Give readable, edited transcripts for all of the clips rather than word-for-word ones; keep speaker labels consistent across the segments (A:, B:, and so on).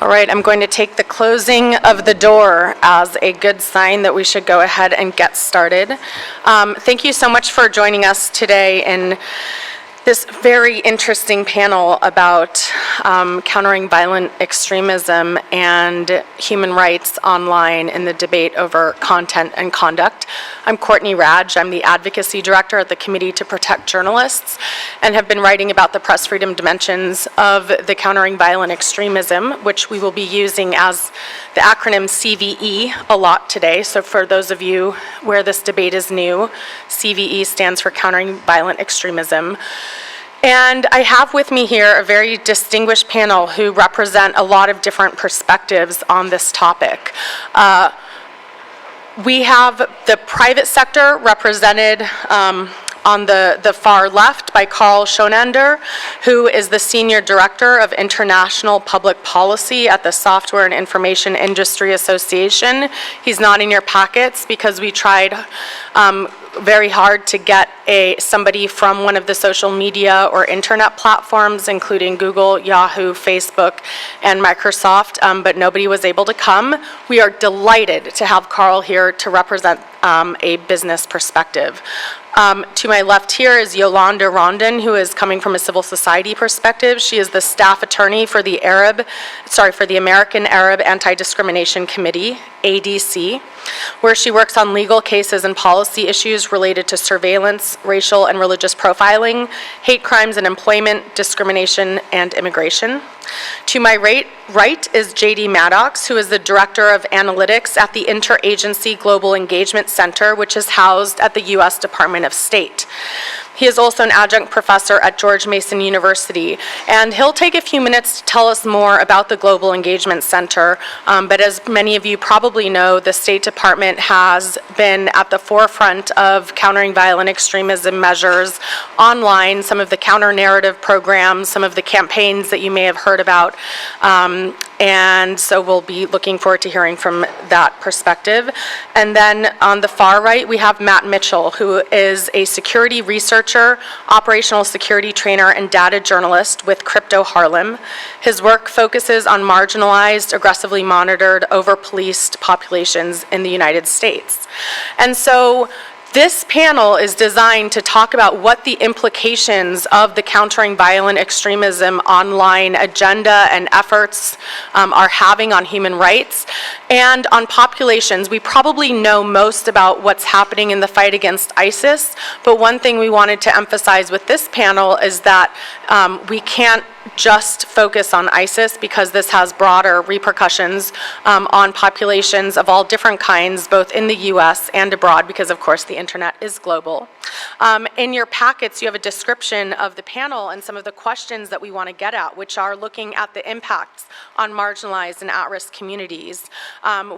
A: All right, I'm going to take the closing of the door as a good sign that we should go ahead and get started. Thank you so much for joining us today in this very interesting panel about countering violent extremism and human rights online in the debate over content and conduct. I'm Courtney Radge. I'm the Advocacy Director at the Committee to Protect Journalists and have been writing about the press freedom dimensions of the countering violent extremism, which we will be using as the acronym CVE a lot today. So for those of you where this debate is new, CVE stands for Countering Violent Extremism. And I have with me here a very distinguished panel who represent a lot of different perspectives on this topic. We have the private sector represented on the far left by Carl Schoenander, who is the Senior Director of International Public Policy at the Software and Information Industry Association. He's not in your packets because we tried very hard to get somebody from one of the social media or internet platforms, including Google, Yahoo, Facebook, and Microsoft, but nobody was able to come. We are delighted to have Carl here to represent a business perspective. To my left here is Yolanda Rondon, who is coming from a civil society perspective. She is the staff attorney for the American Arab Anti-Discrimination Committee, ADC, where she works on legal cases and policy issues related to surveillance, racial and religious profiling, hate crimes and employment, discrimination, and immigration. To my right is J.D. Maddox, who is the Director of Analytics at the Interagency Global Engagement Center, which is housed at the U.S. Department of State. He is also an adjunct professor at George Mason University, and he'll take a few minutes to tell us more about the Global Engagement Center, but as many of you probably know, the State Department has been at the forefront of countering violent extremism measures online, some of the counter-narrative programs, some of the campaigns that you may have heard about, and so we'll be looking forward to hearing from that perspective. And then on the far right, we have Matt Mitchell, who is a security researcher, operational security trainer, and data journalist with Crypto Harlem. His work focuses on marginalized, aggressively monitored, over-policed populations in the United States. And so this panel is designed to talk about what the implications of the countering violent extremism online agenda and efforts are having on human rights and on populations. We probably know most about what's happening in the fight against ISIS, but one thing we wanted to emphasize with this panel is that we can't just focus on ISIS because this has broader repercussions on populations of all different kinds, both in the US and abroad, because of course the internet is global. In your packets, you have a description of the panel and some of the questions that we want to get at, which are looking at the impacts on marginalized and at-risk communities,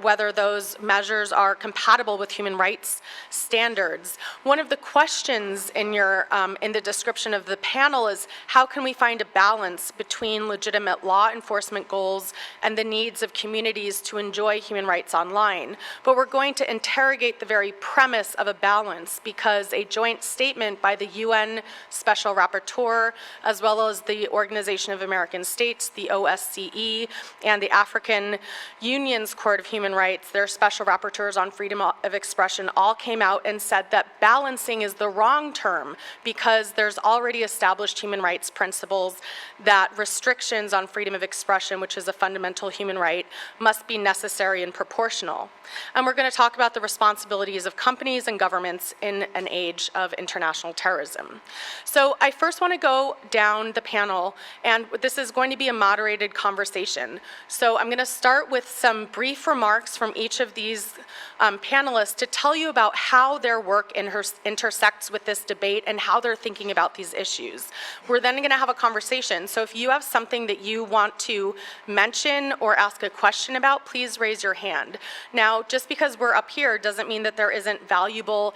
A: whether those measures are compatible with human rights standards. One of the questions in the description of the panel is, how can we find a balance between legitimate law enforcement goals and the needs of communities to enjoy human rights online? But we're going to interrogate the very premise of a balance, because a joint statement by the UN Special Rapporteur, as well as the Organization of American States, the OSCE, and the African Union's Court of Human Rights, their special rapporteurs on freedom of expression, all came out and said that balancing is the wrong term because there's already established human rights principles that restrictions on freedom of expression, which is a fundamental human right, must be necessary and proportional. And we're going to talk about the responsibilities of companies and governments in an age of international terrorism. So I first want to go down the panel, and this is going to be a moderated conversation. So I'm going to start with some brief remarks from each of these panelists to tell you about how their work intersects with this debate and how they're thinking about these issues. We're then going to have a conversation. So if you have something that you want to mention or ask a question about, please raise your hand. Now, just because we're up here doesn't mean that there isn't valuable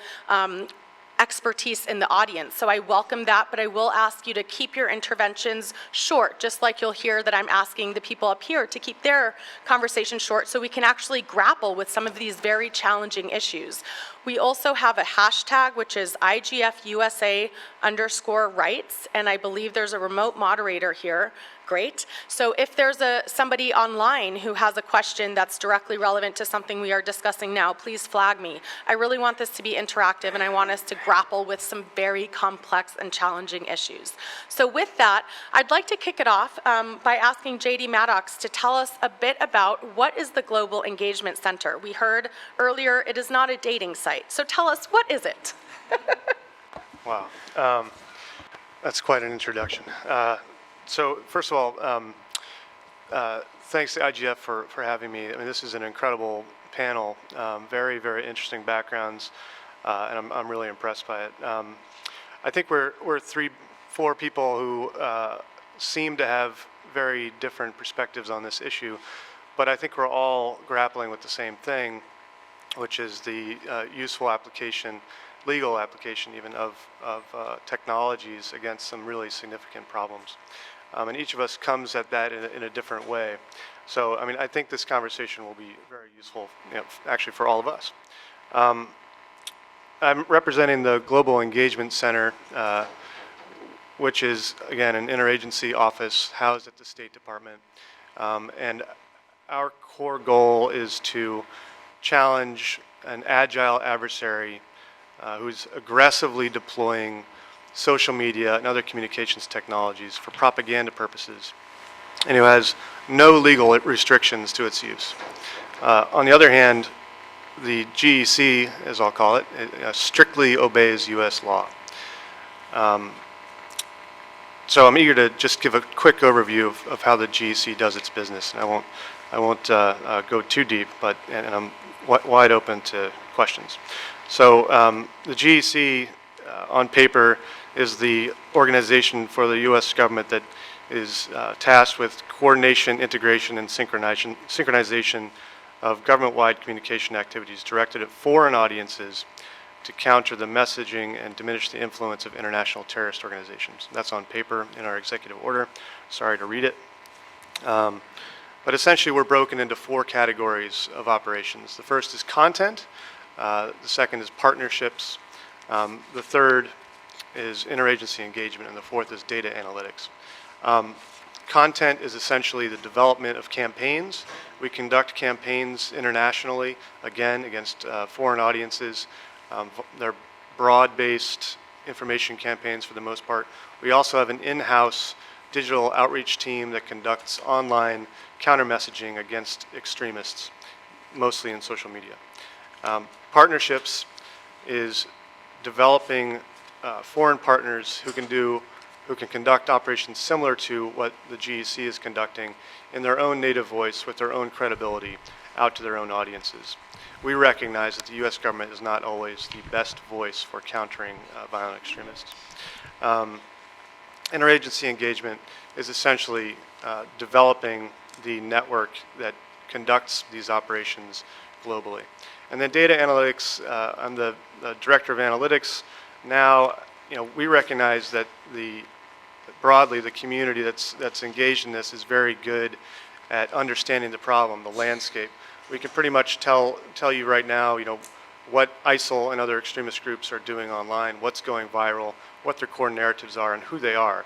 A: expertise in the audience. So I welcome that, but I will ask you to keep your interventions short, just like you'll hear that I'm asking the people up here to keep their conversation short so we can actually grapple with some of these very challenging issues. We also have a hashtag, which is IGFUSA_rights, and I believe there's a remote moderator here. Great. So if there's somebody online who has a question that's directly relevant to something we are discussing now, please flag me. I really want this to be interactive, and I want us to grapple with some very complex and challenging issues. So with that, I'd like to kick it off by asking JD Maddox to tell us a bit about what is the Global Engagement Center. We heard earlier it is not a dating site. So tell us, what is it?
B: Wow. That's quite an introduction. So first of all, thanks to IGF for having me. I mean, this is an incredible panel, very, very interesting backgrounds, and I'm really impressed by it. I think we're 4 people who seem to have very different perspectives on this issue, but I think we're all grappling with the same thing, which is the useful application, legal application even, of technologies against some really significant problems. And each of us comes at that in a different way. So, I mean, I think this conversation will be very useful, actually for all of us. I'm representing the Global Engagement Center, which is, again, an interagency office housed at the State Department. And our core goal is to challenge an agile adversary who's aggressively deploying social media and other communications technologies for propaganda purposes, and who has no legal restrictions to its use. On the other hand, the GEC, as I'll call it, strictly obeys U.S. law. So I'm eager to just give a quick overview of how the GEC does its business, and I won't go too deep, but and I'm wide open to questions. So the GEC, on paper, is the organization for the U.S. government that is tasked with coordination, integration, and synchronization of government-wide communication activities directed at foreign audiences to counter the messaging and diminish the influence of international terrorist organizations. That's on paper in our executive order. Sorry to read it. But essentially, we're broken into 4 categories of operations. The first is content. The second is partnerships. The third is interagency engagement, and the fourth is data analytics. Content is essentially the development of campaigns. We conduct campaigns internationally, again, against foreign audiences. They're broad-based information campaigns for the most part. We also have an in-house digital outreach team that conducts online counter-messaging against extremists, mostly in social media. Partnerships is developing foreign partners who can conduct operations similar to what the GEC is conducting in their own native voice with their own credibility out to their own audiences. We recognize that the U.S. government is not always the best voice for countering violent extremists. Interagency engagement is essentially developing the network that conducts these operations globally. And then data analytics, I'm the director of analytics. Now, we recognize that broadly the community that's engaged in this is very good at understanding the problem, the landscape. We can pretty much tell you right now, what ISIL and other extremist groups are doing online, what's going viral, what their core narratives are, and who they are.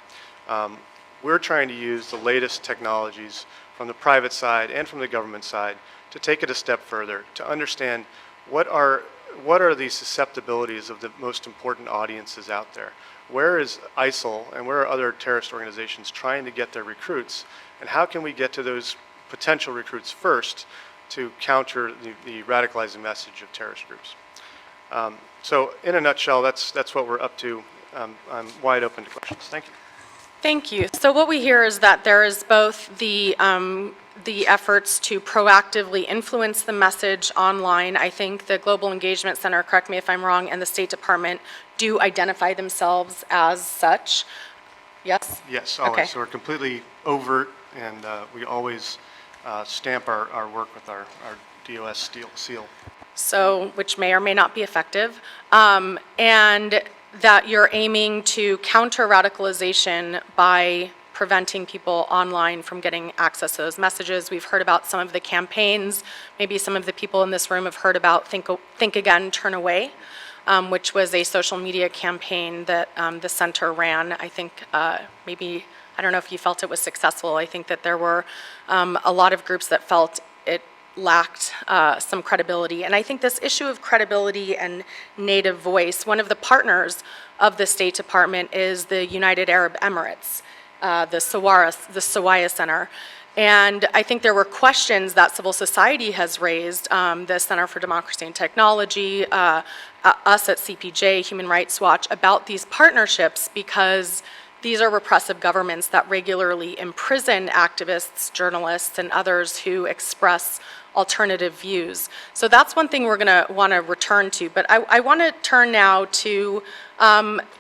B: We're trying to use the latest technologies from the private side and from the government side to take it a step further, to understand what are the susceptibilities of the most important audiences out there. Where is ISIL and where are other terrorist organizations trying to get their recruits, and how can we get to those potential recruits first to counter the radicalizing message of terrorist groups? So in a nutshell, that's what we're up to. I'm wide open to questions. Thank you.
A: Thank you. So what we hear is that there is both the efforts to proactively influence the message online. I think the Global Engagement Center, correct me if I'm wrong, and the State Department do identify themselves as such. Yes?
B: Yes, always.
A: Okay.
B: So we're completely overt, and we always stamp our work with our DOS seal.
A: So, which may or may not be effective. And that you're aiming to counter radicalization by preventing people online from getting access to those messages. We've heard about some of the campaigns. Maybe some of the people in this room have heard about Think Again, Turn Away, which was a social media campaign that the center ran. I think maybe, I don't know if you felt it was successful. I think that there were a lot of groups that felt it lacked some credibility. And I think this issue of credibility and native voice, one of the partners of the State Department is the United Arab Emirates, the Sawaya Center. And I think there were questions that civil society has raised, the Center for Democracy and Technology, us at CPJ, Human Rights Watch, about these partnerships, because these are repressive governments that regularly imprison activists, journalists, and others who express alternative views. So that's one thing we're going to want to return to. But I want to turn now to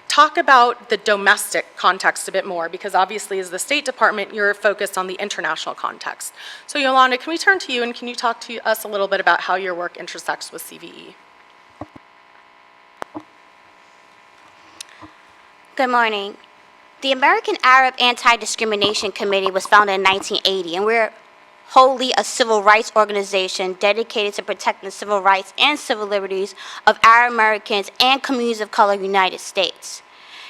A: talk about the domestic context a bit more, because obviously as the State Department, you're focused on the international context. So Yolanda, can we turn to you, and can you talk to us a little bit about how your work intersects with CVE?
C: Good morning. The American Arab Anti-Discrimination Committee was founded in 1980, and we're wholly a civil rights organization dedicated to protecting the civil rights and civil liberties of Arab Americans and communities of color in the United States.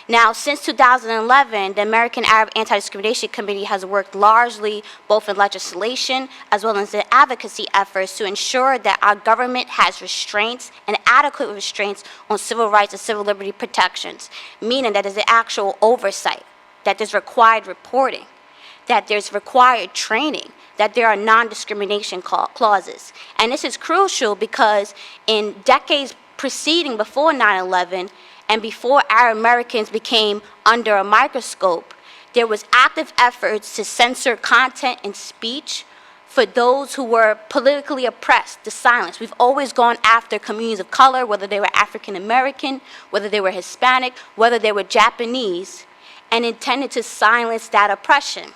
C: Now, since 2011, the American Arab Anti-Discrimination Committee has worked largely both in legislation as well as in advocacy efforts to ensure that our government has restraints and adequate restraints on civil rights and civil liberty protections, meaning that there's an actual oversight, that there's required reporting, that there's required training, that there are non-discrimination clauses. And this is crucial because in decades preceding before 9/11 and before Arab Americans became under a microscope, there was active efforts to censor content and speech for those who were politically oppressed, to silence. We've always gone after communities of color, whether they were African American, whether they were Hispanic, whether they were Japanese, and intended to silence that oppression.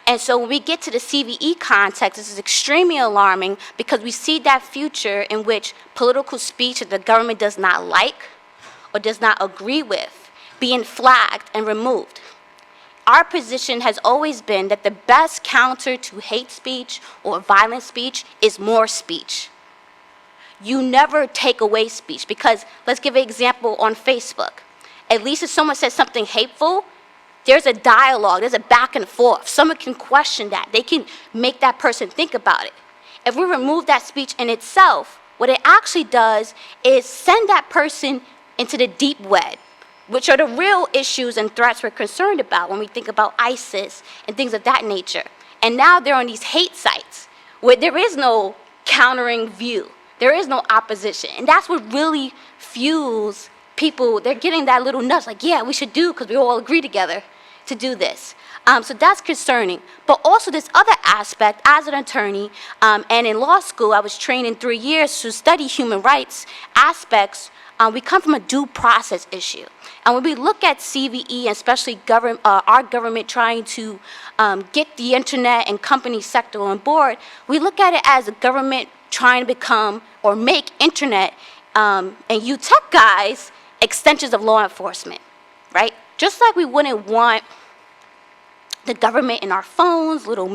C: And so when we get to the CVE context, this is extremely alarming because we see that future in which political speech that the government does not like or does not agree with being flagged and removed. Our position has always been that the best counter to hate speech or violent speech is more speech. You never take away speech, because let's give an example on Facebook. At least if someone says something hateful, there's a dialogue, there's a back and forth. Someone can question that. They can make that person think about it. If we remove that speech in itself, what it actually does is send that person into the deep web, which are the real issues and threats we're concerned about when we think about ISIS and things of that nature. And now they're on these hate sites where there is no countering view. There is no opposition. And that's what really fuels people. They're getting that little nudge, like, yeah, we should do, because we all agree together to do this. So that's concerning. But also this other aspect, as an attorney and in law school, I was trained in 3 years to study human rights aspects. We come from a due process issue. And when we look at CVE, and especially our government trying to get the internet and company sector on board, we look at it as a government trying to become or make internet and you tech guys extensions of law enforcement, right? Just like we wouldn't want the government in our phones, little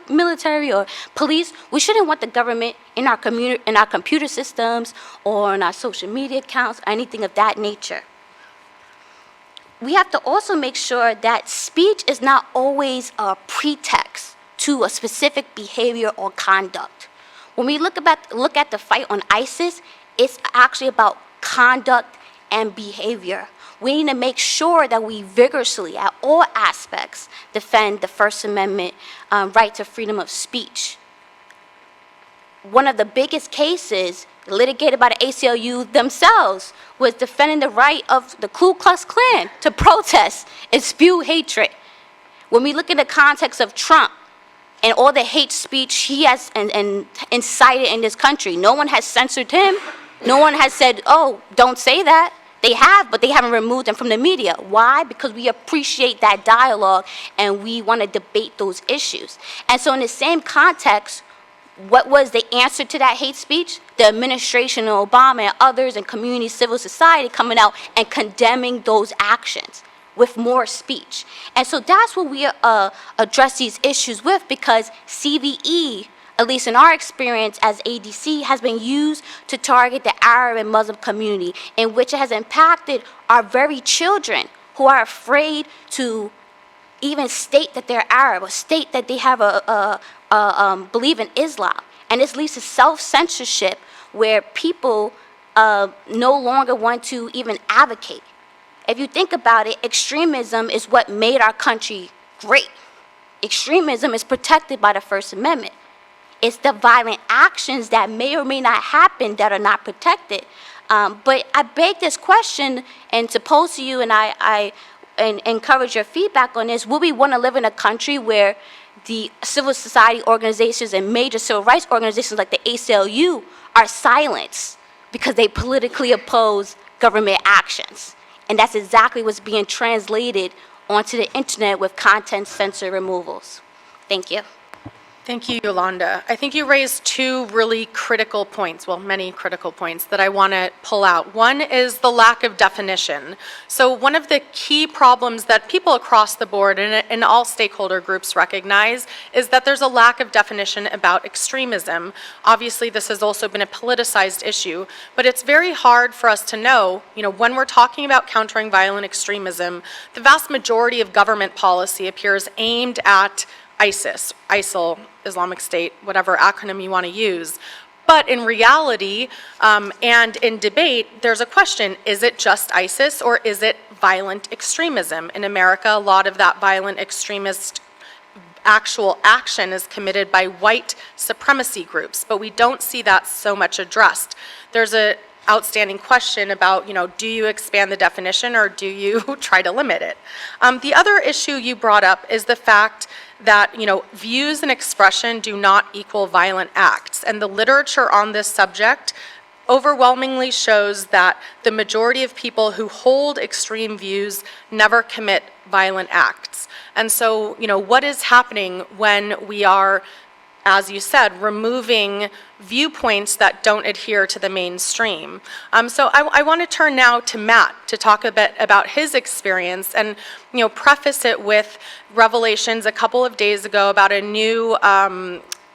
C: military or police, we shouldn't want the government in our computer systems or in our social media accounts, or anything of that nature. We have to also make sure that speech is not always a pretext to a specific behavior or conduct. When we look at the fight on ISIS, it's actually about conduct and behavior. We need to make sure that we vigorously, at all aspects, defend the First Amendment right to freedom of speech. One of the biggest cases litigated by the ACLU themselves was defending the right of the Ku Klux Klan to protest and spew hatred. When we look at the context of Trump and all the hate speech he has incited in this country, no one has censored him. No one has said, oh, don't say that. They have, but they haven't removed them from the media. Why? Because we appreciate that dialogue and we want to debate those issues. And so in the same context, what was the answer to that hate speech? The administration of Obama and others and community civil society coming out and condemning those actions. with more speech. And so that's what we address these issues with, because CVE, at least in our experience as ADC, has been used to target the Arab and Muslim community, in which it has impacted our very children who are afraid to even state that they're Arab or state that they have believe in Islam. And this leads to self-censorship, where people no longer want to even advocate. If you think about it, extremism is what made our country great. Extremism is protected by the First Amendment. It's the violent actions that may or may not happen that are not protected. But I beg this question, and to pose to you, and I encourage your feedback on this: would we want to live in a country where the civil society organizations and major civil rights organizations like the ACLU are silenced because they politically oppose government actions? And that's exactly what's being translated onto the internet with content censor removals. Thank you.
A: Thank you, Yolanda. I think you raised two really critical points, well, many critical points that I want to pull out. One is the lack of definition. So one of the key problems that people across the board and all stakeholder groups recognize is that there's a lack of definition about extremism. Obviously, this has also been a politicized issue, but it's very hard for us to know, when we're talking about countering violent extremism, the vast majority of government policy appears aimed at ISIS, ISIL, Islamic State, whatever acronym you want to use. But in reality, and in debate, there's a question: is it just ISIS or is it violent extremism? In America, a lot of that violent extremist actual action is committed by white supremacy groups, but we don't see that so much addressed. There's an outstanding question about, do you expand the definition or do you try to limit it? The other issue you brought up is the fact that, views and expression do not equal violent acts. And the literature on this subject overwhelmingly shows that the majority of people who hold extreme views never commit violent acts. And so, what is happening when we are, as you said, removing viewpoints that don't adhere to the mainstream? So I want to turn now to Matt to talk a bit about his experience and, preface it with revelations a couple of days ago about a new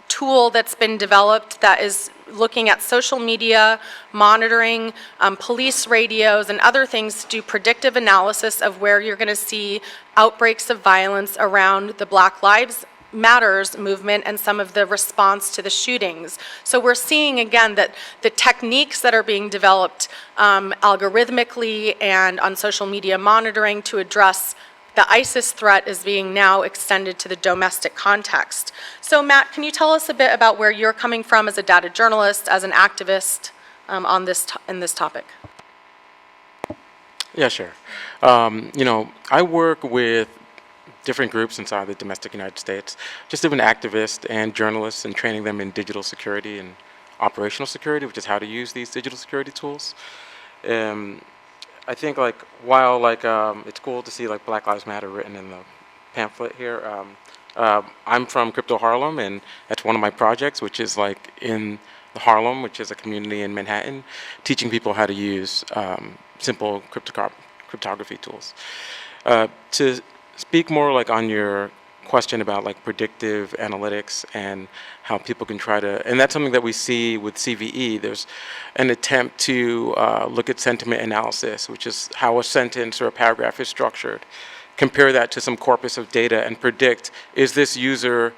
A: tool that's been developed that is looking at social media, monitoring, police radios, and other things to do predictive analysis of where you're going to see outbreaks of violence around the Black Lives Matters movement and some of the response to the shootings. So we're seeing again that the techniques that are being developed algorithmically and on social media monitoring to address the ISIS threat is being now extended to the domestic context. So Matt, can you tell us a bit about where you're coming from as a data journalist, as an activist in this topic?
D: Yeah, sure. I work with different groups inside the domestic United States, just as an activist and journalist, and training them in digital security and operational security, which is how to use these digital security tools. I think while it's cool to see Black Lives Matter written in the pamphlet here, I'm from Crypto Harlem, and that's one of my projects, which is in Harlem, which is a community in Manhattan, teaching people how to use simple cryptography tools. To speak more on your question about predictive analytics and how people can try to, and that's something that we see with CVE. There's an attempt to look at sentiment analysis, which is how a sentence or a paragraph is structured. Compare that to some corpus of data and predict, is this user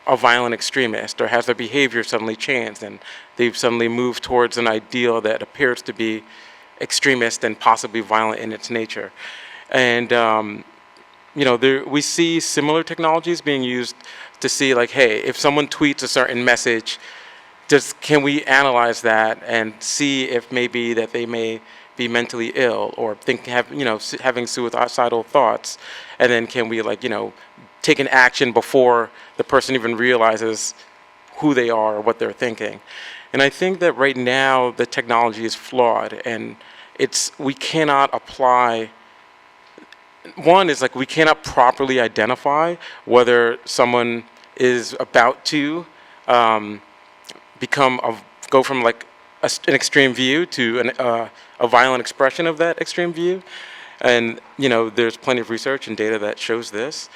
D: a violent extremist, or has their behavior suddenly changed and they've suddenly moved towards an ideal that appears to be extremist and possibly violent in its nature. And we see similar technologies being used to see hey, if someone tweets a certain message, can we analyze that and see if maybe that they may be mentally ill or having suicidal thoughts, and then can we take an action before the person even realizes who they are or what they're thinking. And I think that right now the technology is flawed, and we cannot apply. One is we cannot properly identify whether someone is about to go from an extreme view to a violent expression of that extreme view. And, there's plenty of research and data that shows this.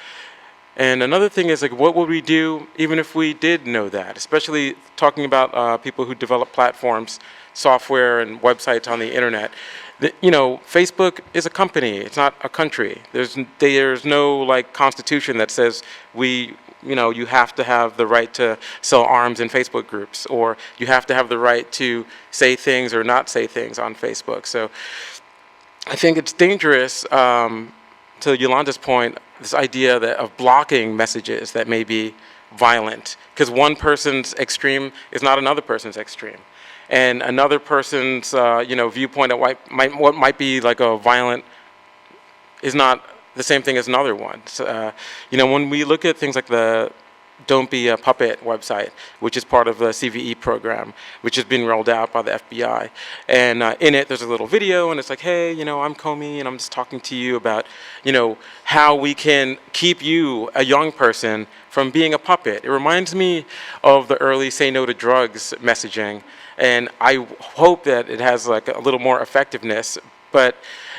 D: And another thing is, like, what would we do even if we did know that? Especially talking about people who develop platforms, software, and websites on the internet. Facebook is a company. It's not a country. There's no like constitution that says you have to have the right to sell arms in Facebook groups, or you have to have the right to say things or not say things on Facebook. So I think it's dangerous, to Yolanda's point, this idea of blocking messages that may be violent, because one person's extreme is not another person's extreme. And another person's, viewpoint of what might be like a violent is not the same thing as another one. So, when we look at things like the Don't Be a Puppet website, which is part of the CVE program, which is being rolled out by the FBI. And in it, there's a little video, and it's like, hey, I'm Comey, and I'm just talking to you about, how we can keep you, a young person, from being a puppet. It reminds me of the early Say No to Drugs messaging, and I hope that it has like a little more effectiveness. But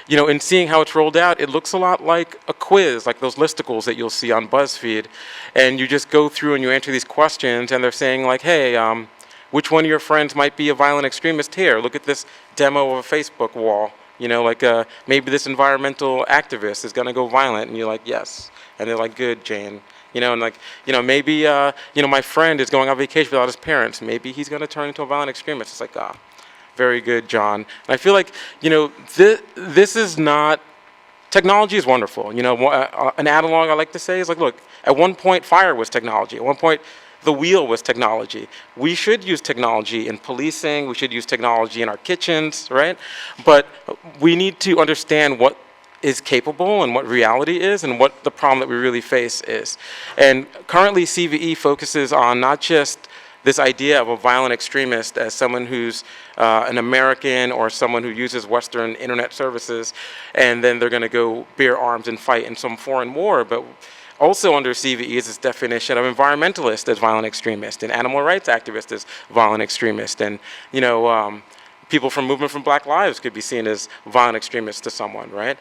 D: in seeing how it's rolled out, it looks a lot like a quiz, like those listicles that you'll see on BuzzFeed. And you just go through and you answer these questions, and they're saying like, hey, which one of your friends might be a violent extremist here? Look at this demo of a Facebook wall. Maybe this environmental activist is going to go violent. And you're like, yes. And they're like, good, Jane. Maybe, my friend is going on vacation without his parents. Maybe he's going to turn into a violent extremist. It's like, very good, John. And I feel like, this is not, technology is wonderful. An analog I like to say is like, look, at one point fire was technology. At one point the wheel was technology. We should use technology in policing. We should use technology in our kitchens, right? But we need to understand what is capable and what reality is and what the problem that we really face is. And currently CVE focuses on not just this idea of a violent extremist as someone who's an American or someone who uses Western internet services, and then they're going to go bear arms and fight in some foreign war. But also under CVE is this definition of environmentalist as violent extremist, and animal rights activist as violent extremist, and people from Movement from Black Lives could be seen as violent extremists to someone, right?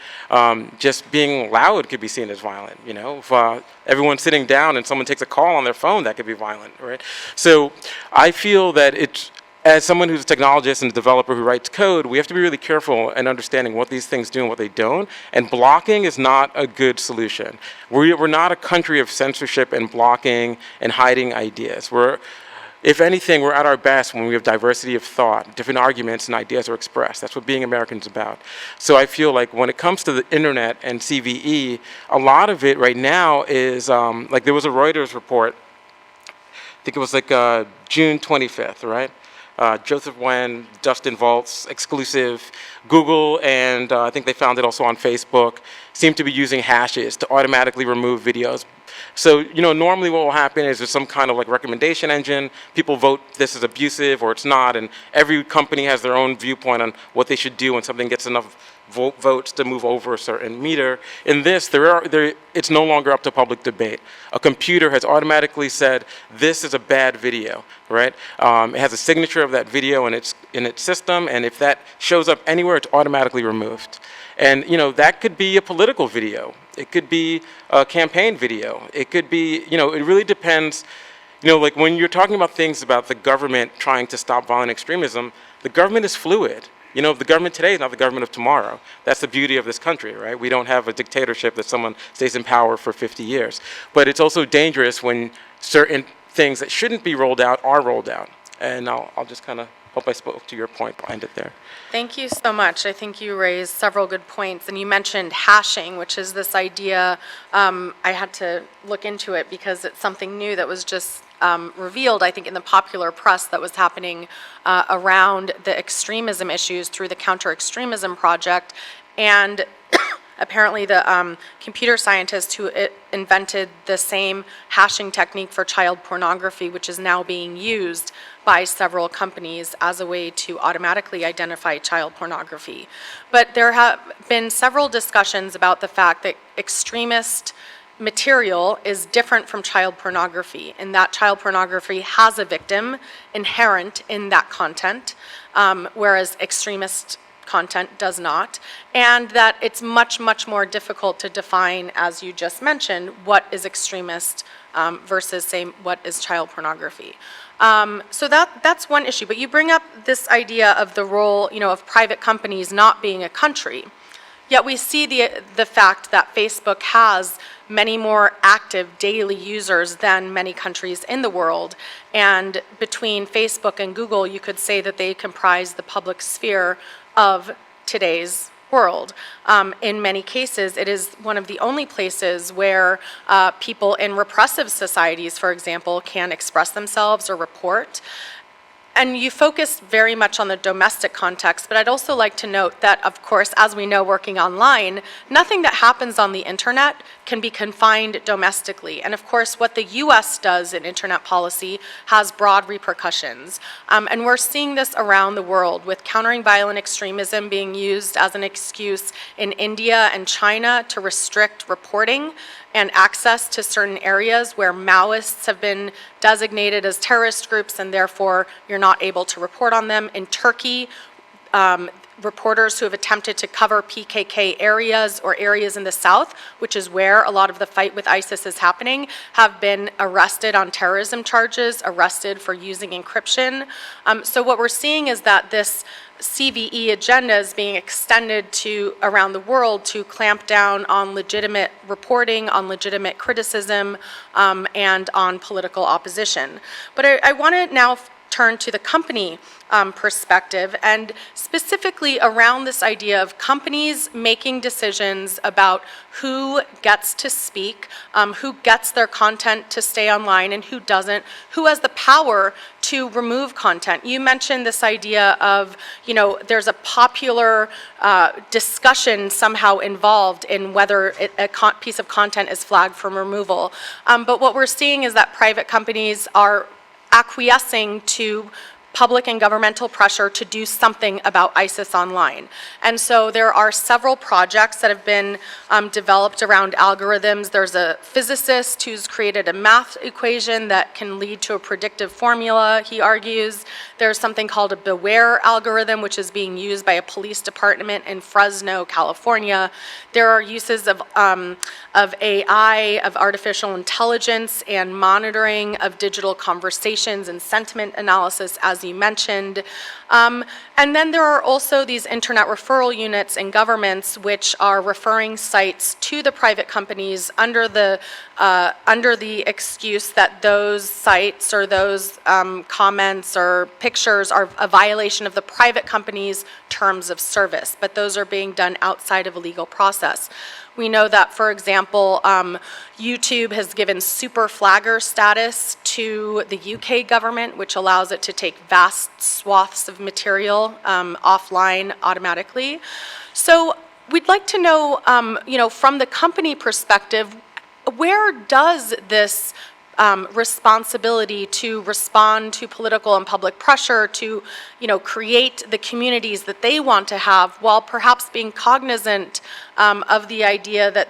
D: Just being loud could be seen as violent, If everyone's sitting down and someone takes a call on their phone, that could be violent, right? So I feel that as someone who's a technologist and a developer who writes code, we have to be really careful in understanding what these things do and what they don't. And blocking is not a good solution. We're not a country of censorship and blocking and hiding ideas. If anything, we're at our best when we have diversity of thought, different arguments and ideas are expressed. That's what being American is about. So I feel like when it comes to the internet and CVE, a lot of it right now is, like there was a Reuters report, I think it was like June 25th, right? Joseph Wen, Dustin Volts, exclusive. Google, and I think they found it also on Facebook, seem to be using hashes to automatically remove videos. So, normally what will happen is there's some kind of like recommendation engine. People vote this is abusive or it's not, and every company has their own viewpoint on what they should do when something gets enough votes to move over a certain meter. In this, it's no longer up to public debate. A computer has automatically said, this is a bad video, right? It has a signature of that video in its system, and if that shows up anywhere, it's automatically removed. And, that could be a political video. It could be a campaign video. It could be, it really depends. Like when you're talking about things about the government trying to stop violent extremism, the government is fluid. The government today is not the government of tomorrow. That's the beauty of this country, right? We don't have a dictatorship that someone stays in power for 50 years. But it's also dangerous when certain things that shouldn't be rolled out are rolled out. And I'll just kind of hope I spoke to your point behind it there.
A: Thank you so much. I think you raised several good points, and you mentioned hashing, which is this idea. I had to look into it because it's something new that was just revealed, I think, in the popular press that was happening around the extremism issues through the Counter-Extremism Project. And apparently the computer scientist who invented the same hashing technique for child pornography, which is now being used by several companies as a way to automatically identify child pornography. But there have been several discussions about the fact that extremist material is different from child pornography, and that child pornography has a victim inherent in that content, whereas extremist content does not, and that it's much, much more difficult to define, as you just mentioned, what is extremist versus, say, what is child pornography. So that's one issue. But you bring up this idea of the role, of private companies not being a country. Yet we see the fact that Facebook has many more active daily users than many countries in the world. And between Facebook and Google, you could say that they comprise the public sphere of today's world. In many cases, it is one of the only places where people in repressive societies, for example, can express themselves or report. And you focus very much on the domestic context, but I'd also like to note that, of course, as we know working online, nothing that happens on the internet can be confined domestically. And of course, what the US does in internet policy has broad repercussions. And we're seeing this around the world, with countering violent extremism being used as an excuse in India and China to restrict reporting and access to certain areas where Maoists have been designated as terrorist groups, and therefore you're not able to report on them. In Turkey, reporters who have attempted to cover PKK areas or areas in the south, which is where a lot of the fight with ISIS is happening, have been arrested on terrorism charges, arrested for using encryption. So what we're seeing is that this CVE agenda is being extended to around the world to clamp down on legitimate reporting, on legitimate criticism, and on political opposition. But I want to now turn to the company perspective, and specifically around this idea of companies making decisions about who gets to speak, who gets their content to stay online and who doesn't, who has the power to remove content. You mentioned this idea of, there's a popular discussion somehow involved in whether a piece of content is flagged from removal. But what we're seeing is that private companies are acquiescing to public and governmental pressure to do something about ISIS online. And so there are several projects that have been developed around algorithms. There's a physicist who's created a math equation that can lead to a predictive formula, he argues. There's something called a Beware algorithm, which is being used by a police department in Fresno, California. There are uses of AI, of artificial intelligence, and monitoring of digital conversations and sentiment analysis, as you mentioned. And then there are also these internet referral units in governments which are referring sites to the private companies under the excuse that those sites or those comments or pictures are a violation of the private company's terms of service, but those are being done outside of a legal process. We know that, for example, YouTube has given super flagger status to the UK government, which allows it to take vast swaths of material offline automatically. So we'd like to know, from the company perspective, where does this responsibility to respond to political and public pressure, to create the communities that they want to have, while perhaps being cognizant of the idea that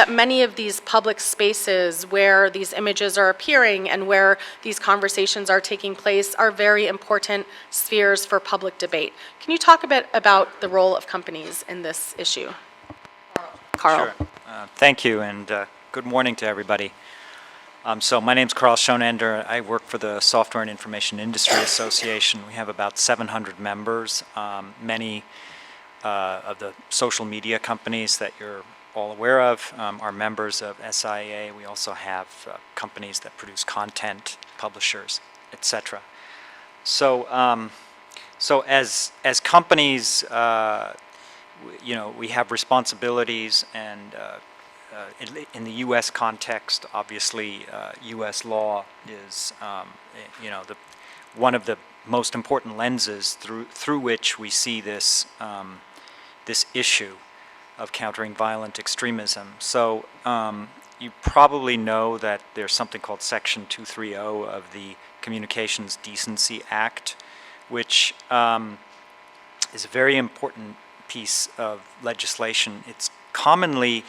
A: many of these public spaces where these images are appearing and where these conversations are taking place are very important spheres for public debate. Can you talk a bit about the role of companies in this issue? Carl.
E: Sure. Thank you, and good morning to everybody. So my name's Carl Schonender. I work for the Software and Information Industry Association. We have about 700 members. Many of the social media companies that you're all aware of are members of SIA. We also have companies that produce content, publishers, etc. So, as companies, we have responsibilities, and in the U.S. context, obviously, U.S. law is, one of the most important lenses through which we see this this issue of countering violent extremism. So you probably know that there's something called Section 230 of the Communications Decency Act, which is a very important piece of legislation. It's commonly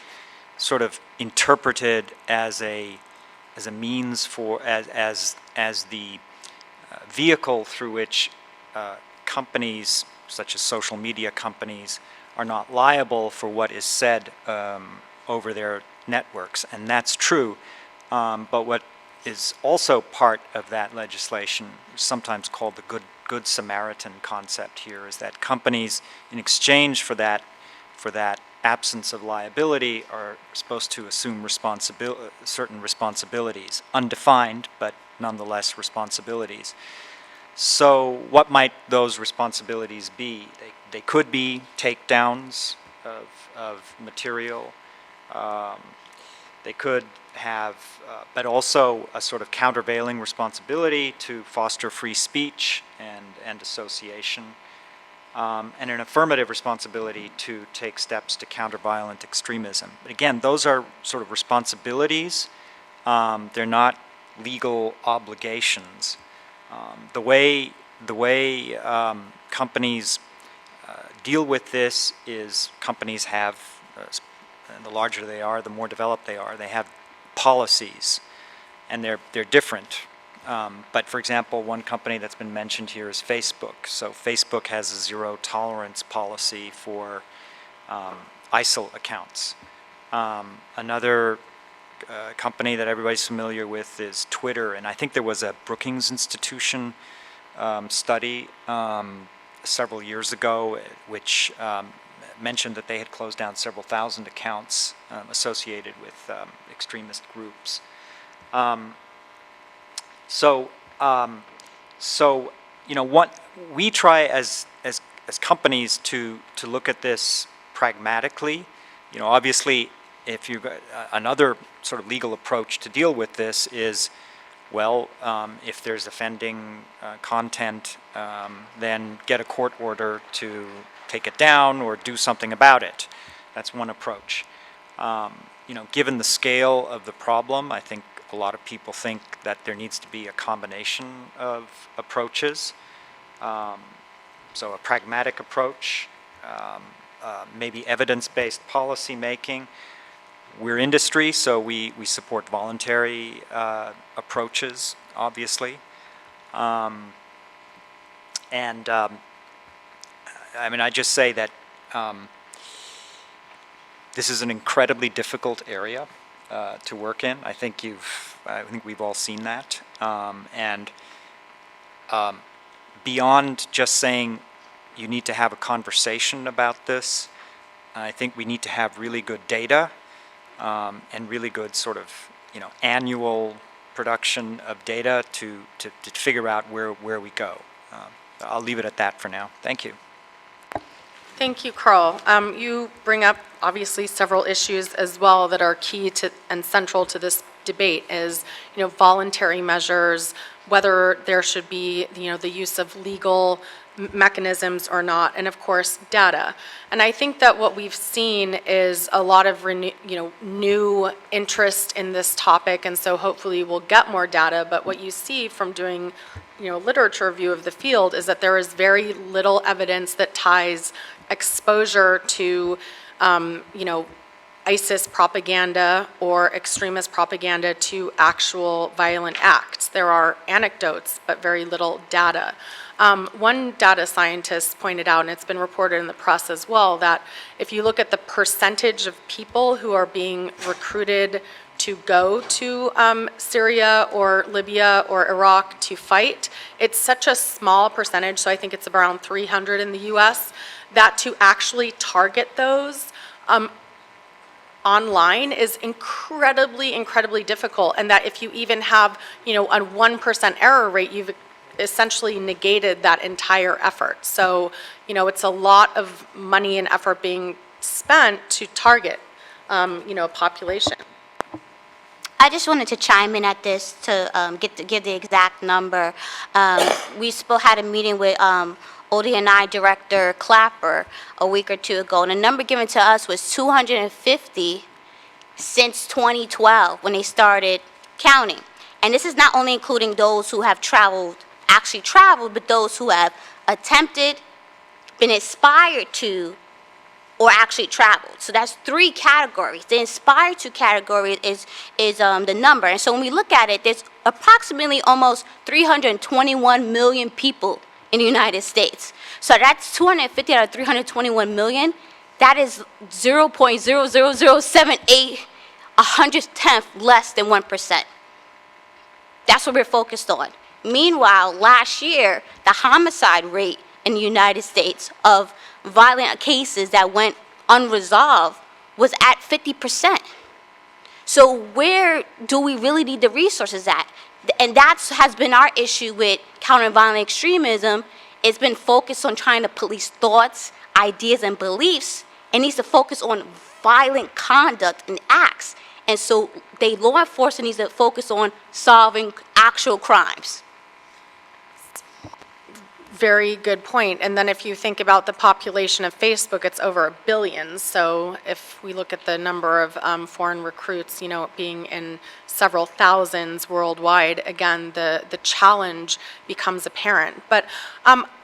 E: sort of interpreted as a means for as the vehicle through which companies such as social media companies, are not liable for what is said over their networks, and that's true. But what is also part of that legislation, sometimes called the Good Samaritan concept here, is that companies, in exchange for that absence of liability, are supposed to assume certain responsibilities, undefined, but nonetheless responsibilities. So what might those responsibilities be? They could be takedowns of material. They could have, but also a sort of countervailing responsibility to foster free speech and association, and an affirmative responsibility to take steps to counter violent extremism. But again, those are sort of responsibilities. They're not legal obligations. The way companies deal with this is companies have, and the larger they are, the more developed they are, they have policies, and they're different. But for example, one company that's been mentioned here is Facebook. So Facebook has a zero tolerance policy for ISIL accounts. Another company that everybody's familiar with is Twitter, and I think there was a Brookings Institution study several years ago which mentioned that they had closed down several thousand accounts associated with extremist groups. So you know, what we try as companies to look at this pragmatically. You know, obviously, if you another sort of legal approach to deal with this is, well, if there's offending content, then get a court order to take it down or do something about it. That's one approach. You know, given the scale of the problem, I think a lot of people think that there needs to be a combination of approaches. So a pragmatic approach, maybe evidence-based policy making. We're industry, so we support voluntary approaches, obviously. I mean, I just say that this is an incredibly difficult area to work in. I think we've all seen that. Beyond just saying you need to have a conversation about this, I think we need to have really good data and really good sort of, you know, annual production of data to figure out where we go. I'll leave it at that for now. Thank you.
A: Thank you, Carl. You bring up obviously several issues as well that are key to and central to this debate is, you know, voluntary measures, whether there should be, you know, the use of legal mechanisms or not, and of course data. And I think that what we've seen is a lot of new interest in this topic, and so hopefully we'll get more data. But what you see from doing, you know, literature review of the field is that there is very little evidence that ties exposure to, you know, ISIS propaganda or extremist propaganda to actual violent acts. There are anecdotes, but very little data. One data scientist pointed out, and it's been reported in the press as well, that if you look at the percentage of people who are being recruited to go to Syria or Libya or Iraq to fight, it's such a small percentage, so I think it's around 300 in the US, that to actually target those online is incredibly difficult, and that if you even have, you know, a 1% error rate, you've essentially negated that entire effort. So, you know, it's a lot of money and effort being spent to target, you know, a population.
C: I just wanted to chime in at this to give the exact number. We had a meeting with ODNI Director Clapper a week or two ago, and the number given to us was 250 since 2012 when they started counting. And this is not only including those who have actually traveled, but those who have attempted, been inspired to, or actually traveled. So that's 3 categories. The inspired to category is the number. And so when we look at it, there's approximately almost 321 million people in the United States. So that's 250 out of 321 million. That is 0.00078, 110th less than 1%. That's what we're focused on. Meanwhile, last year, the homicide rate in the United States of violent cases that went unresolved was at 50%. So where do we really need the resources at? And that has been our issue with countering violent extremism. It's been focused on trying to police thoughts, ideas, and beliefs. It needs to focus on violent conduct and acts. And so law enforcement needs to focus on solving actual crimes.
A: Very good point. And then if you think about the population of Facebook, it's over 1 billion. So if we look at the number of foreign recruits, it being in several thousands worldwide, again, the challenge becomes apparent. But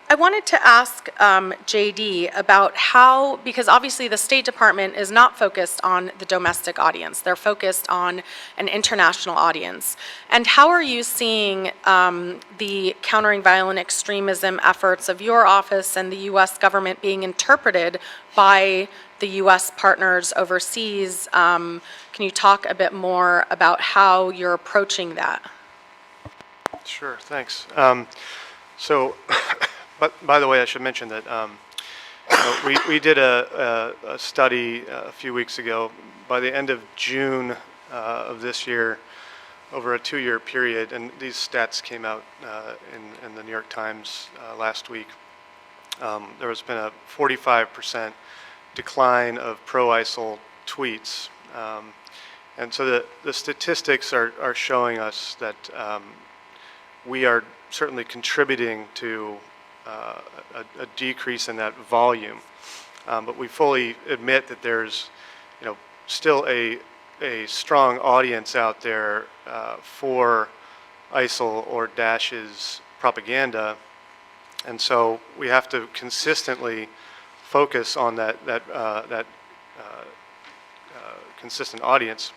A: I wanted to ask JD about how, because obviously the State Department is not focused on the domestic audience. They're focused on an international audience. And how are you seeing the countering violent extremism efforts of your office and the U.S. government being interpreted by the U.S. partners overseas? Can you talk a bit more about how you're approaching that?
B: Sure, thanks. But by the way, I should mention that we did a study a few weeks ago. By the end of June of this year, over a 2-year period, and these stats came out in the New York Times last week, there has been a 45% decline of pro-ISIL tweets. And so the statistics are showing us that we are certainly contributing to a decrease in that volume, but we fully admit that there's, still a strong audience out there for ISIL or Daesh's propaganda, and so we have to consistently focus on that consistent audience.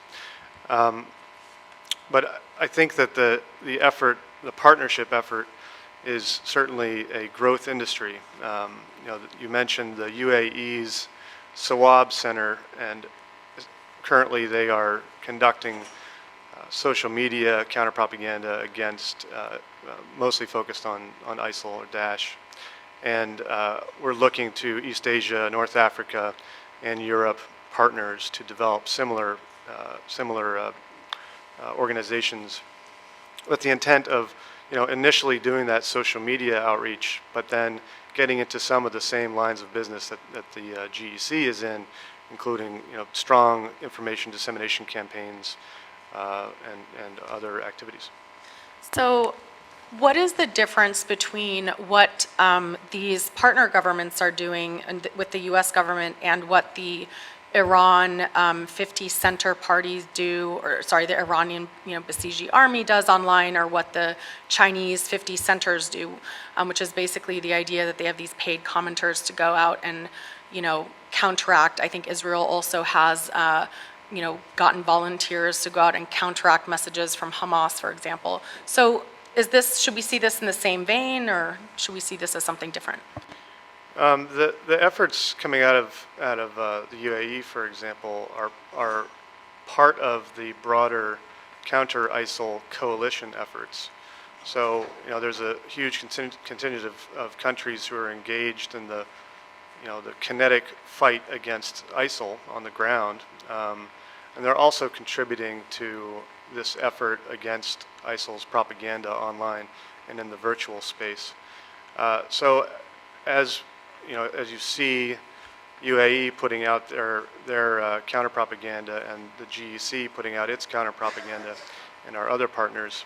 B: But I think that the effort, the partnership effort, is certainly a growth industry. You mentioned the UAE's Sawab Center, and currently they are conducting social media counter-propaganda against, mostly focused on ISIL or Daesh. And we're looking to East Asia, North Africa, and Europe partners to develop similar organizations with the intent of initially doing that social media outreach, but then getting into some of the same lines of business that the GEC is in, including strong information dissemination campaigns and other activities.
A: So what is the difference between what these partner governments are doing with the U.S. government and what the Iran 50 center parties do, or sorry, the Iranian Basiji army does online, or what the Chinese 50 centers do, which is basically the idea that they have these paid commenters to go out and counteract. I think Israel also has gotten volunteers to go out and counteract messages from Hamas, for example. So should we see this in the same vein, or should we see this as something different?
B: The efforts coming out of the UAE, for example, are part of the broader counter-ISIL coalition efforts. So there's a huge contingent of countries who are engaged in the kinetic fight against ISIL on the ground, and they're also contributing to this effort against ISIL's propaganda online and in the virtual space. So as you see UAE putting out their counter-propaganda and the GEC putting out its counter-propaganda and our other partners,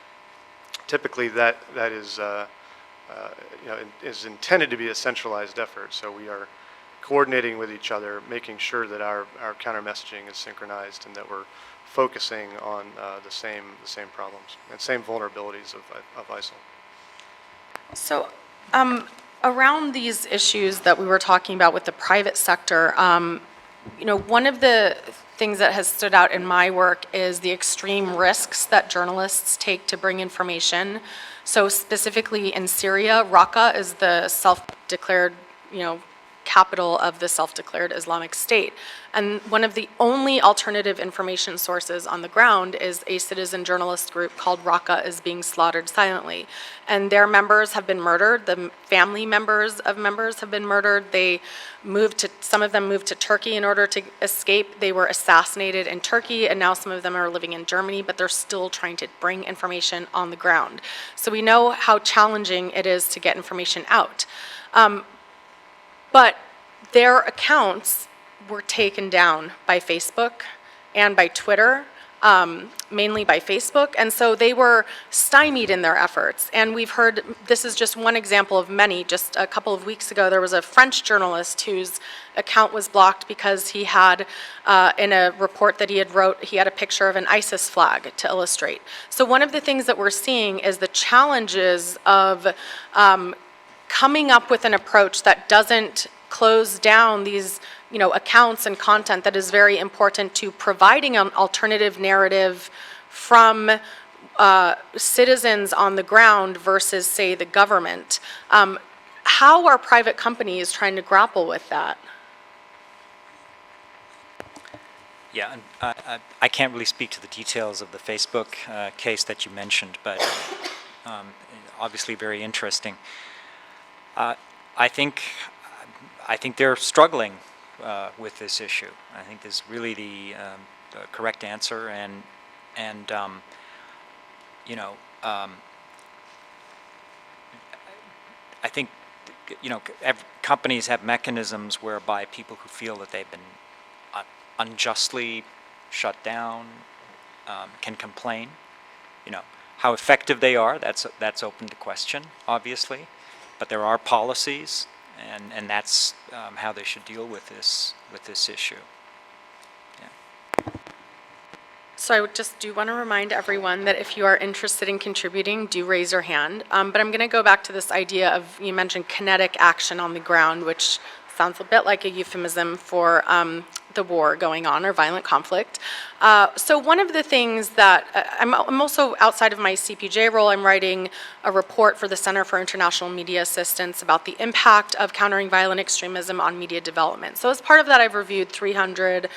B: typically that is is intended to be a centralized effort. So we are coordinating with each other, making sure that our counter-messaging is synchronized and that we're focusing on the same problems and same vulnerabilities of ISIL.
A: So around these issues that we were talking about with the private sector, one of the things that has stood out in my work is the extreme risks that journalists take to bring information. So specifically in Syria, Raqqa is the self-declared, capital of the self-declared Islamic State. And one of the only alternative information sources on the ground is a citizen journalist group called Raqqa is Being Slaughtered Silently. And their members have been murdered. The family members of members have been murdered. Some of them moved to Turkey in order to escape. They were assassinated in Turkey, and now some of them are living in Germany, but they're still trying to bring information on the ground. So we know how challenging it is to get information out. But their accounts were taken down by Facebook and by Twitter, mainly by Facebook, and so they were stymied in their efforts. And we've heard, this is just one example of many. Just a couple of weeks ago, there was a French journalist whose account was blocked because he had, in a report that he had a picture of an ISIS flag to illustrate. So one of the things that we're seeing is the challenges of coming up with an approach that doesn't close down these accounts and content that is very important to providing an alternative narrative from citizens on the ground versus, say, the government. How are private companies trying to grapple with that?
E: Yeah, I can't really speak to the details of the Facebook case that you mentioned, but obviously very interesting. I think they're struggling with this issue. I think this is really the correct answer, and I think companies have mechanisms whereby people who feel that they've been unjustly shut down can complain. How effective they are, that's open to question, obviously. But there are policies, and that's how they should deal with this issue. Yeah.
A: So I just do want to remind everyone that if you are interested in contributing, do raise your hand. But I'm going to go back to this idea of, you mentioned kinetic action on the ground, which sounds a bit like a euphemism for the war going on or violent conflict. So one of the things that, I'm also, outside of my CPJ role, I'm writing a report for the Center for International Media Assistance about the impact of countering violent extremism on media development. So as part of that, I've reviewed 300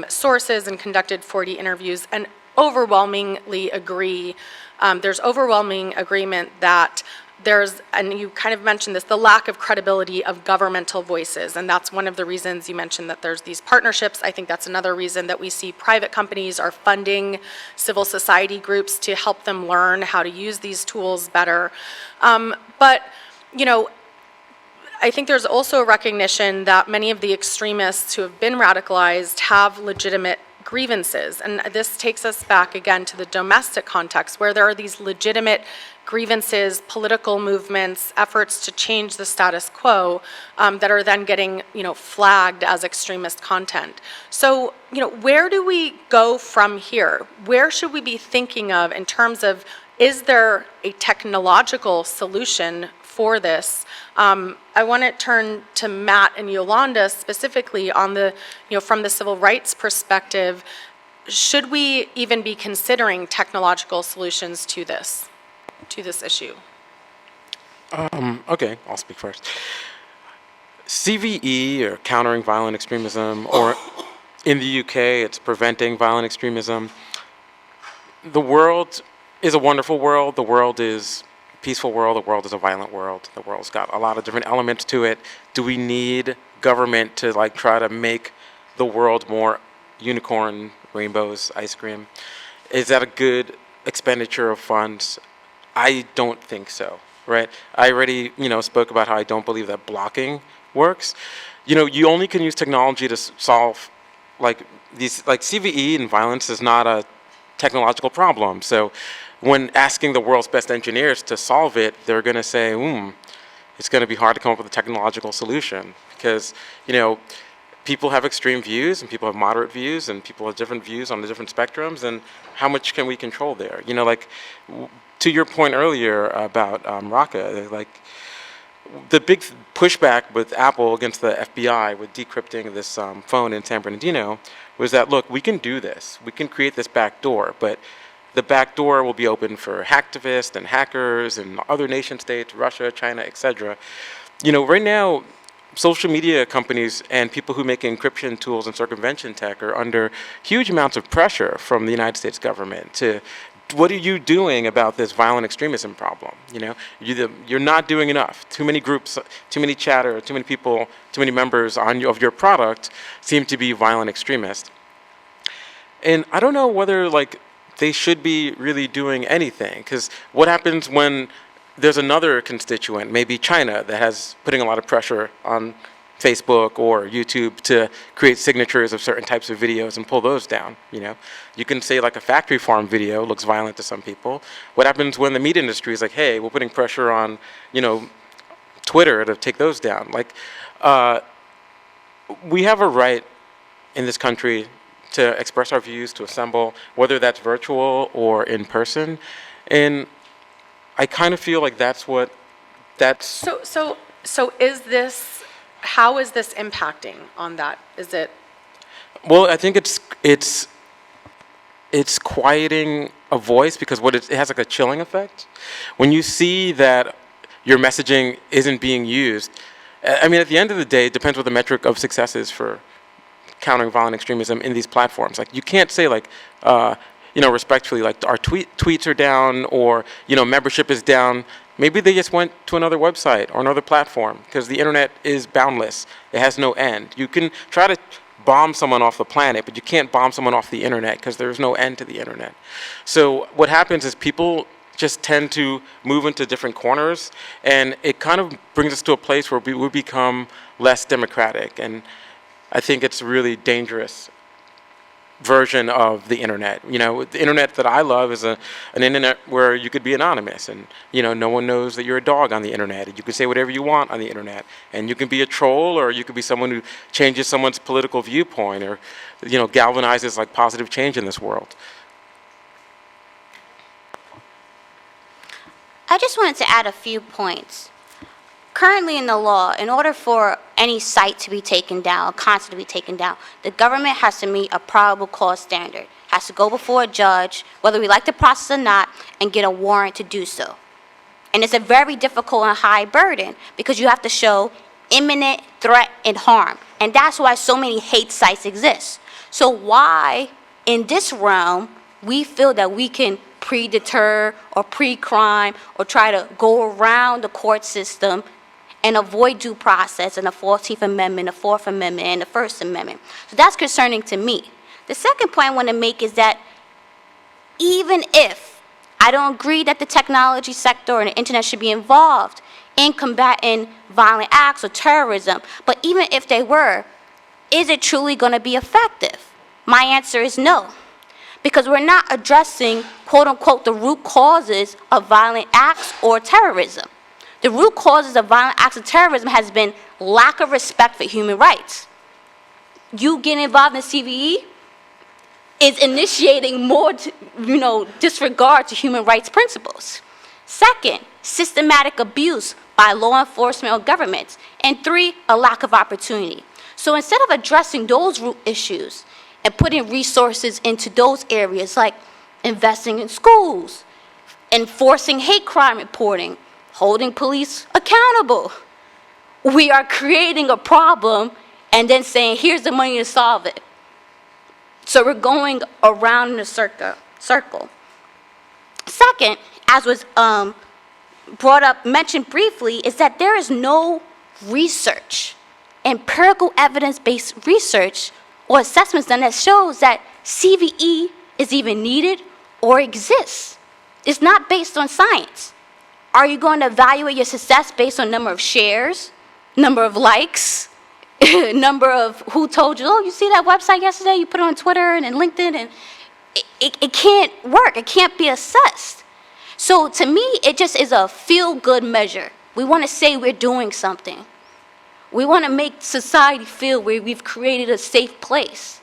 A: sources and conducted 40 interviews, and overwhelmingly agree, there's overwhelming agreement that there's, and you kind of mentioned this, the lack of credibility of governmental voices, and that's one of the reasons you mentioned that there's these partnerships. I think that's another reason that we see private companies are funding civil society groups to help them learn how to use these tools better. But, I think there's also a recognition that many of the extremists who have been radicalized have legitimate grievances, and this takes us back again to the domestic context where there are these legitimate grievances, political movements, efforts to change the status quo that are then getting, flagged as extremist content. So, where do we go from here? Where should we be thinking of in terms of, is there a technological solution for this? I want to turn to Matt and Yolanda specifically on the, from the civil rights perspective. Should we even be considering technological solutions to this issue?
D: Okay, I'll speak first. CVE, or countering violent extremism, or in the UK, it's preventing violent extremism. The world is a wonderful world. The world is a peaceful world. The world is a violent world. The world's got a lot of different elements to it. Do we need government to try to make the world more unicorn, rainbows, ice cream? Is that a good expenditure of funds? I don't think so, right? I already, spoke about how I don't believe that blocking works. You only can use technology to solve, these, CVE and violence is not a technological problem. So when asking the world's best engineers to solve it, they're going to say, it's going to be hard to come up with a technological solution because, people have extreme views and people have moderate views and people have different views on the different spectrums, and how much can we control there? To your point earlier about Raqqa, the big pushback with Apple against the FBI with decrypting this phone in San Bernardino was that, look, we can do this. We can create this back door, but the back door will be open for hacktivists and hackers and other nation states, Russia, China, etc. You know, right now, social media companies and people who make encryption tools and circumvention tech are under huge amounts of pressure from the United States government to, what are you doing about this violent extremism problem? You know, you're not doing enough. Too many groups, too many chatter, too many people, too many members of your product seem to be violent extremists. And I don't know whether like they should be really doing anything, because what happens when there's another constituent, maybe China, that has putting a lot of pressure on Facebook or YouTube to create signatures of certain types of videos and pull those down, you know? You can say like a factory farm video looks violent to some people. What happens when the meat industry is like, hey, we're putting pressure on, you know, Twitter to take those down? Like, we have a right in this country to express our views, to assemble, whether that's virtual or in person. And I kind of feel like that's.
A: So is this, how is this impacting on that? Is it?
D: Well, I think it's quieting a voice, because it has like a chilling effect. When you see that your messaging isn't being used, I mean, at the end of the day, it depends what the metric of success is for countering violent extremism in these platforms. Like, you can't say like, you know, respectfully, like our tweets are down, or, you know, membership is down. Maybe they just went to another website or another platform, because the internet is boundless. It has no end. You can try to bomb someone off the planet, but you can't bomb someone off the internet, because there's no end to the internet. So what happens is people just tend to move into different corners, and it kind of brings us to a place where we become less democratic. And I think it's a really dangerous version of the internet. You know, the internet that I love is an internet where you could be anonymous, and, you know, no one knows that you're a dog on the internet, and you can say whatever you want on the internet, and you can be a troll, or you could be someone who changes someone's political viewpoint, or, you know, galvanizes like positive change in this world.
C: I just wanted to add a few points. Currently in the law, in order for any site to be taken down, content to be taken down, the government has to meet a probable cause standard, has to go before a judge, whether we like the process or not, and get a warrant to do so. And it's a very difficult and high burden, because you have to show imminent threat and harm. And that's why so many hate sites exist. So why, in this realm, we feel that we can pre-deter or pre-crime or try to go around the court system and avoid due process and the 14th Amendment, the 4th Amendment, and the First Amendment. So that's concerning to me. The second point I want to make is that even if I don't agree that the technology sector and the internet should be involved in combating violent acts or terrorism, but even if they were, is it truly going to be effective? My answer is no, because we're not addressing, quote unquote, the root causes of violent acts or terrorism. The root causes of violent acts of terrorism has been lack of respect for human rights. You getting involved in CVE is initiating more, disregard to human rights principles. Second, systematic abuse by law enforcement or governments. And three, a lack of opportunity. So instead of addressing those root issues and putting resources into those areas, like investing in schools, enforcing hate crime reporting, holding police accountable, we are creating a problem and then saying, here's the money to solve it. So we're going around in a circle. Second, as was mentioned briefly, is that there is no research, empirical evidence-based research or assessments done that shows that CVE is even needed or exists. It's not based on science. Are you going to evaluate your success based on number of shares, number of likes, number of who told you, oh, you see that website yesterday, you put it on Twitter and LinkedIn, and it can't work. It can't be assessed. So to me, it just is a feel-good measure. We want to say we're doing something. We want to make society feel we've created a safe place.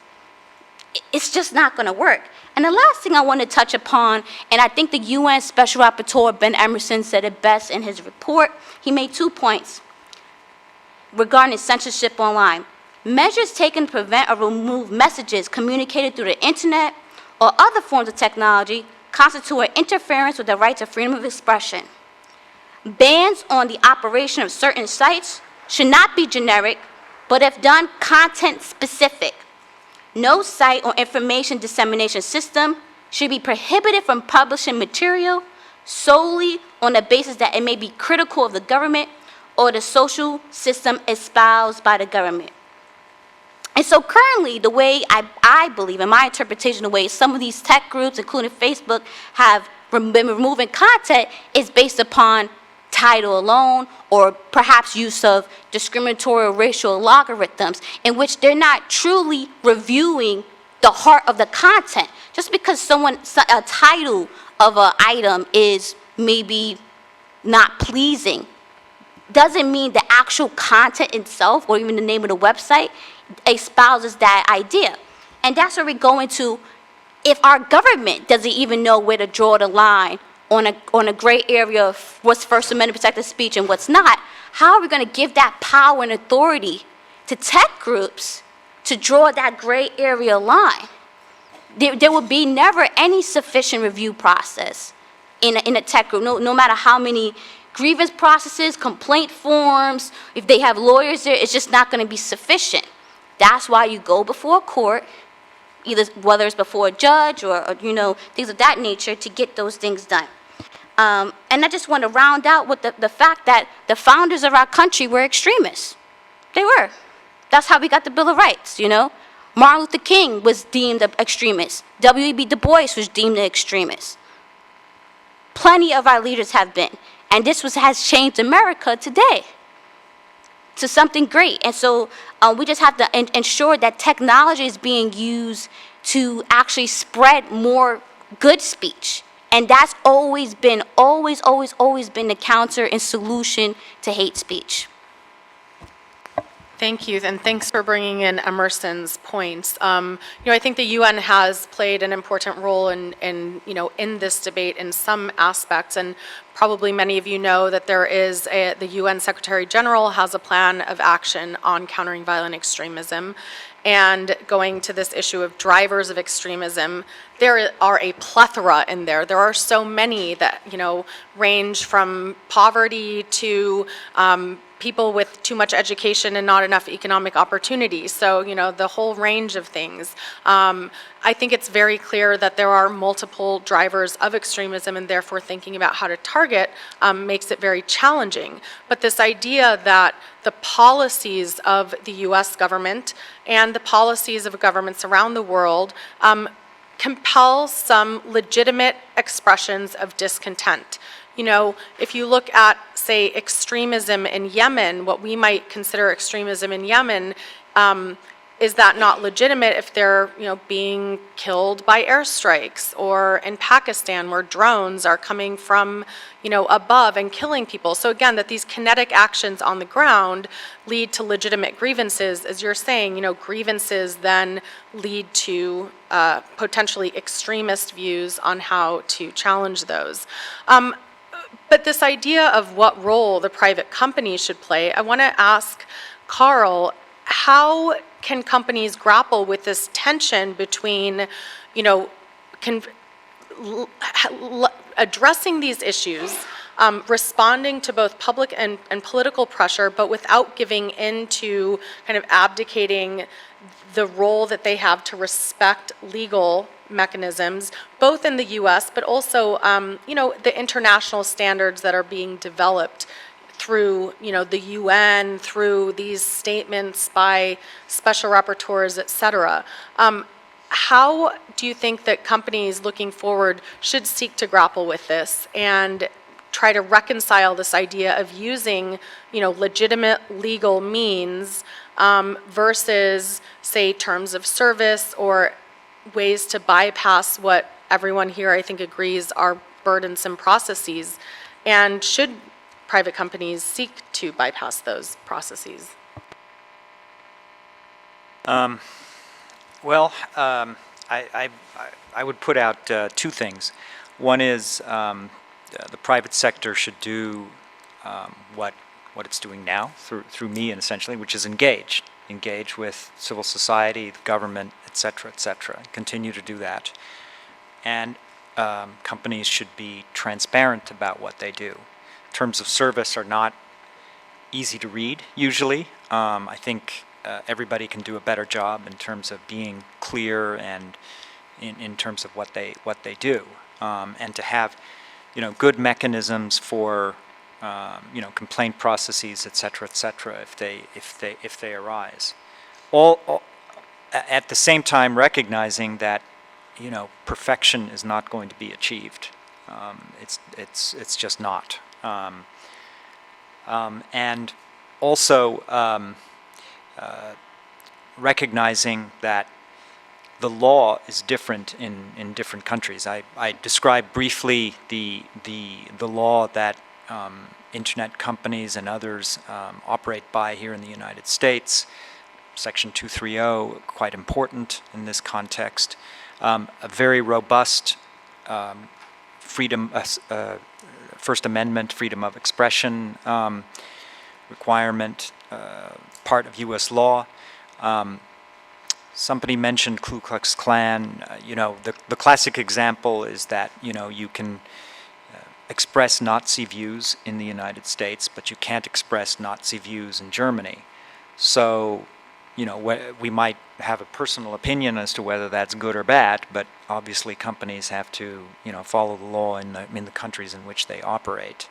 C: It's just not going to work. And the last thing I want to touch upon, and I think the UN Special Rapporteur Ben Emerson said it best in his report. He made 2 points regarding censorship online. Measures taken to prevent or remove messages communicated through the internet or other forms of technology constitute an interference with the right to freedom of expression. Bans on the operation of certain sites should not be generic, but if done, content specific. No site or information dissemination system should be prohibited from publishing material solely on the basis that it may be critical of the government or the social system espoused by the government. And so currently, the way I believe, in my interpretation, the way some of these tech groups, including Facebook, have been removing content is based upon title alone, or perhaps use of discriminatory or racial algorithms, in which they're not truly reviewing the heart of the content. Just because a title of an item is maybe not pleasing, doesn't mean the actual content itself, or even the name of the website, espouses that idea. And that's where we go into, if our government doesn't even know where to draw the line on a gray area of what's First Amendment protected speech and what's not, how are we going to give that power and authority to tech groups to draw that gray area line? There will be never any sufficient review process in a tech group, no matter how many grievance processes, complaint forms, if they have lawyers there, it's just not going to be sufficient. That's why you go before a court, either whether it's before a judge or things of that nature, to get those things done. And I just want to round out with the fact that the founders of our country were extremists. They were. That's how we got the Bill of Rights, Martin Luther King was deemed an extremist. W.E.B. Du Bois was deemed an extremist. Plenty of our leaders have been. And this has changed America today to something great. And so we just have to ensure that technology is being used to actually spread more good speech. And that's always been the counter and solution to hate speech.
A: Thank you, and thanks for bringing in Emerson's points. I think the UN has played an important role in this debate in some aspects, and probably many of you know that the UN Secretary General has a plan of action on countering violent extremism. And going to this issue of drivers of extremism, there are a plethora in there. There are so many that, range from poverty to people with too much education and not enough economic opportunity. So, the whole range of things. I think it's very clear that there are multiple drivers of extremism, and therefore thinking about how to target makes it very challenging. But this idea that the policies of the US government and the policies of governments around the world compel some legitimate expressions of discontent. If you look at, say, extremism in Yemen, what we might consider extremism in Yemen, is that not legitimate if they're, being killed by airstrikes, or in Pakistan where drones are coming from, above and killing people? So again, that these kinetic actions on the ground lead to legitimate grievances, as you're saying, grievances then lead to potentially extremist views on how to challenge those. But this idea of what role the private companies should play, I want to ask Carl, how can companies grapple with this tension between, addressing these issues, responding to both public and political pressure, but without giving in to kind of abdicating the role that they have to respect legal mechanisms, both in the US, but also, the international standards that are being developed through, the UN, through these statements by special rapporteurs, et cetera. How do you think that companies looking forward should seek to grapple with this and try to reconcile this idea of using, legitimate legal means versus, say, terms of service or ways to bypass what everyone here, I think, agrees are burdensome processes? And should private companies seek to bypass those processes?
E: I would put out two things. One is the private sector should do what it's doing now through me, and essentially, which is engage with civil society, the government, et cetera, continue to do that. And companies should be transparent about what they do. Terms of service are not easy to read, usually. I think everybody can do a better job in terms of being clear and in terms of what they do, and to have, good mechanisms for, complaint processes, et cetera, if they arise. All at the same time recognizing that, perfection is not going to be achieved. It's just not. And also recognizing that the law is different in different countries. I described briefly the law that internet companies and others operate by here in the United States. Section 230, quite important in this context. A very robust freedom, First Amendment, freedom of expression requirement, part of U.S. law. Somebody mentioned Ku Klux Klan. The classic example is that, you can express Nazi views in the United States, but you can't express Nazi views in Germany. So, we might have a personal opinion as to whether that's good or bad, but obviously companies have to, follow the law in the countries in which they operate.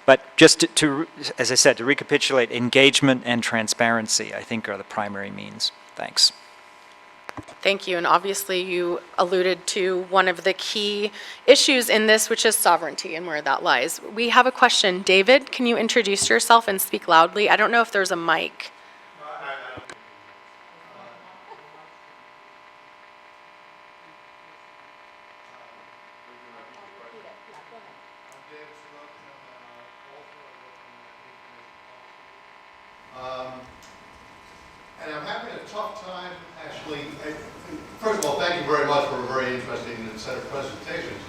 E: But just to, as I said, to recapitulate, engagement and transparency, I think, are the primary means. Thanks.
A: Thank you. And obviously, you alluded to one of the key issues in this, which is sovereignty and where that lies. We have a question. David, can you introduce yourself and speak loudly? I don't know if there's a mic.
F: And I'm having a tough time, actually. First of all, thank you very much for a very interesting set of presentations.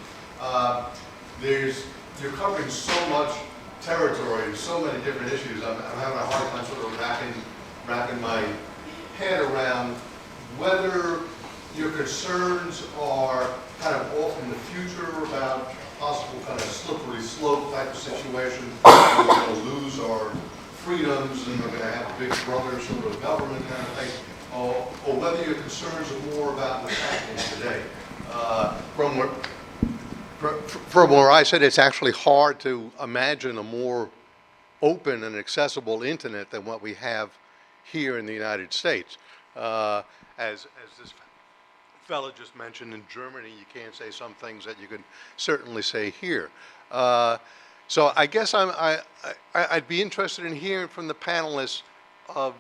F: You're covering so much territory, so many different issues. I'm having a hard time sort of wrapping my head around whether your concerns are kind of off in the future about possible kind of slippery slope type of situation. We're going to lose our freedoms and we're going to have a big brother sort of government kind of thing, or whether your concerns are more about what's happening today. From where I said, it's actually hard to imagine a more open and accessible internet than what we have here in the United States. As this fellow just mentioned, in Germany, you can't say some things that you can certainly say here. So I guess I'd be interested in hearing from the panelists of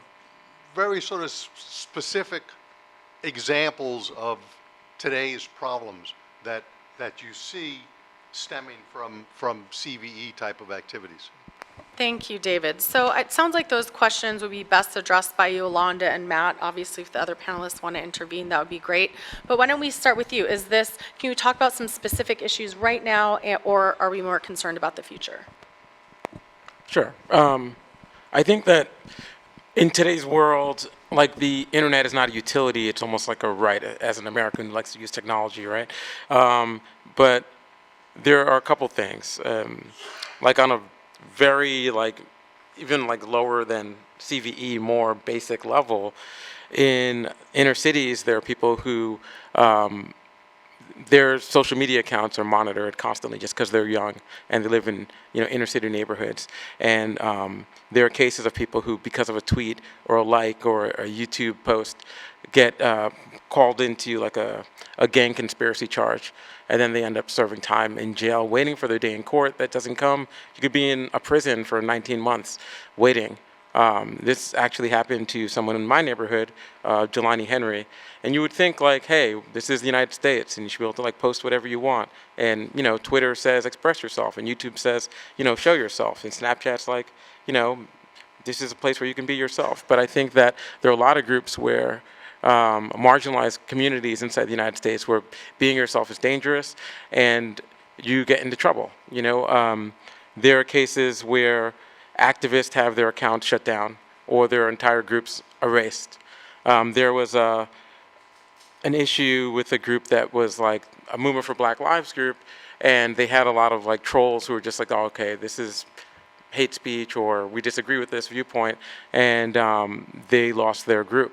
F: very sort of specific examples of today's problems that you see stemming from CVE type of activities.
A: Thank you, David. So it sounds like those questions would be best addressed by Yolanda and Matt. Obviously, if the other panelists want to intervene, that would be great. But why don't we start with you? Can you talk about some specific issues right now, or are we more concerned about the future?
D: Sure. I think that in today's world, like, the internet is not a utility, it's almost like a right, as an American who likes to use technology, right? But there are a couple things. Like, on a very, even lower than CVE, more basic level, in inner cities, there are people who their social media accounts are monitored constantly just because they're young and they live in inner city neighborhoods. And there are cases of people who, because of a tweet or a like or a YouTube post, get called into a gang conspiracy charge, and then they end up serving time in jail, waiting for their day in court. That doesn't come. You could be in a prison for 19 months waiting. This actually happened to someone in my neighborhood, Jelani Henry, and you would think hey, this is the United States, and you should be able to post whatever you want. And Twitter says express yourself, and YouTube says show yourself, and Snapchat's this is a place where you can be yourself. But I think that there are a lot of groups where marginalized communities inside the United States where being yourself is dangerous and you get into trouble. There are cases where activists have their accounts shut down or their entire groups erased. There was an issue with a group that was like a Movement for Black Lives group, and they had a lot of like trolls who were just like, oh, okay, this is hate speech, or we disagree with this viewpoint, and they lost their group.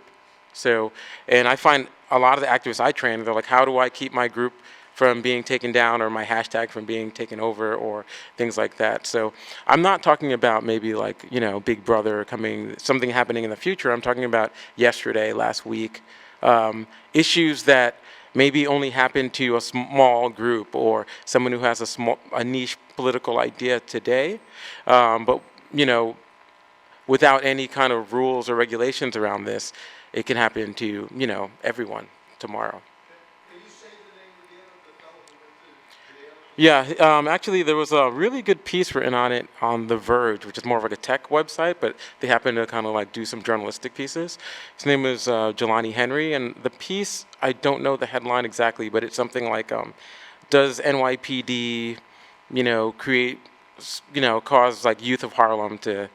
D: So, and I find a lot of the activists I train, they're like, how do I keep my group from being taken down or my hashtag from being taken over or things like that. So I'm not talking about maybe like, Big Brother coming, something happening in the future. I'm talking about yesterday, last week, issues that maybe only happen to a small group or someone who has a niche political idea today. But, without any kind of rules or regulations around this, it can happen to, everyone tomorrow. Yeah, actually, there was a really good piece written on it on The Verge, which is more of like a tech website, but they happen to kind of like do some journalistic pieces. His name is Jelani Henry, and the piece, I don't know the headline exactly, but it's something like, does NYPD, create, cause like youth of Harlem to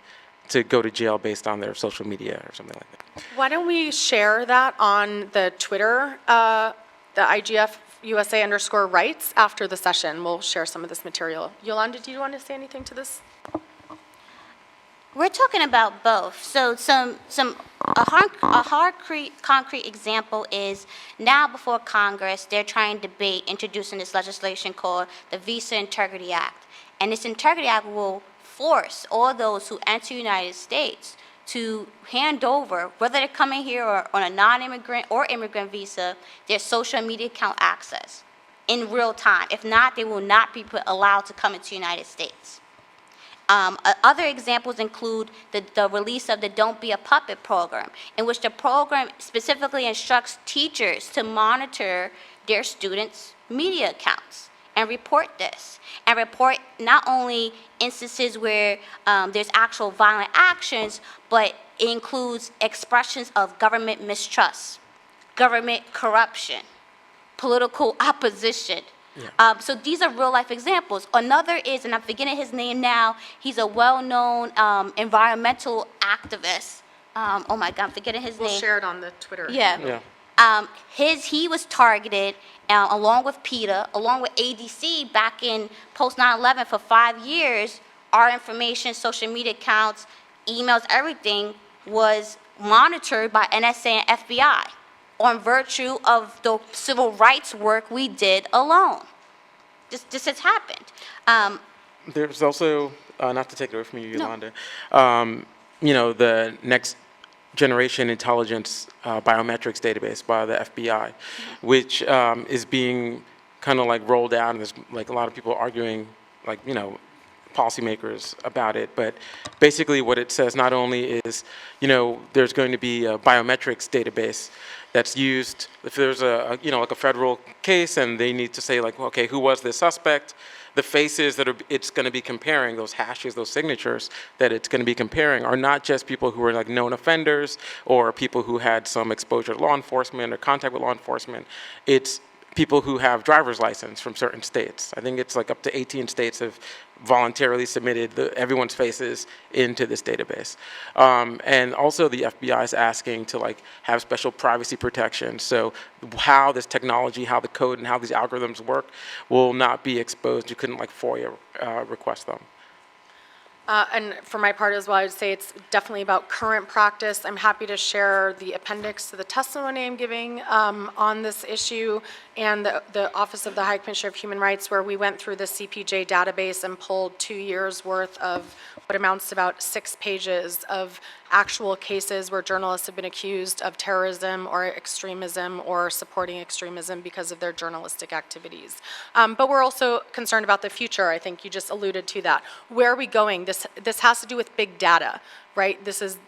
D: go to jail based on their social media or something like that?
A: Why don't we share that on the Twitter, the IGF USA_rights after the session. We'll share some of this material. Yolanda, do you want to say anything to this?
C: We're talking about both. So concrete example is now before Congress, they're trying to debate introducing this legislation called the Visa Integrity Act. And this Integrity Act will force all those who enter the United States to hand over, whether they're coming here or on a non-immigrant or immigrant visa, their social media account access in real time. If not, they will not be allowed to come into the United States. Other examples include the release of the Don't Be a Puppet program, in which the program specifically instructs teachers to monitor their students' media accounts and report this. And report not only instances where there's actual violent actions, but it includes expressions of government mistrust, government corruption, political opposition. Yeah. So these are real life examples. Another is, and I'm forgetting his name now, he's a well-known environmental activist. Oh my God, I'm forgetting his name.
A: We'll share it on the Twitter.
C: Yeah. He was targeted along with PETA, along with ADC back in post 9/11 for 5 years. Our information, social media accounts, emails, everything was monitored by NSA and FBI on virtue of the civil rights work we did alone. This has happened.
D: There's also, not to take it away from you, Yolanda, the next generation intelligence biometrics database by the FBI, which is being kind of like rolled out, and there's like a lot of people arguing, like, policymakers about it. But basically what it says not only is, there's going to be a biometrics database that's used if there's like a federal case and they need to say like, okay, who was this suspect? The faces that it's going to be comparing, those hashes, those signatures that it's going to be comparing are not just people who are like known offenders or people who had some exposure to law enforcement or contact with law enforcement. It's people who have driver's license from certain states. I think it's like up to 18 states have voluntarily submitted everyone's faces into this database. And also the FBI is asking to like have special privacy protection. So how this technology, how the code and how these algorithms work will not be exposed. You couldn't like FOIA request them.
A: And for my part as well, I would say it's definitely about current practice. I'm happy to share the appendix to the testimony I'm giving on this issue and the Office of the High Commissioner of Human Rights, where we went through the CPJ database and pulled 2 years worth of what amounts to about 6 pages of actual cases where journalists have been accused of terrorism or extremism or supporting extremism because of their journalistic activities. But we're also concerned about the future. I think you just alluded to that. Where are we going? This has to do with big data, right?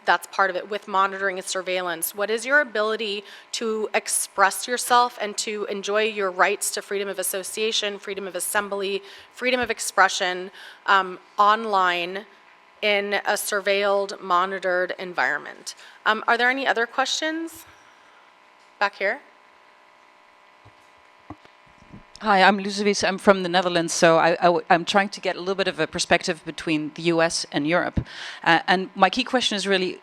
A: That's part of it, with monitoring and surveillance. What is your ability to express yourself and to enjoy your rights to freedom of association, freedom of assembly, freedom of expression online in a surveilled, monitored environment? Are there any other questions? Back here.
G: Hi, I'm Lucevies. I'm from the Netherlands, so I'm trying to get a little bit of a perspective between the US and Europe. And my key question is really,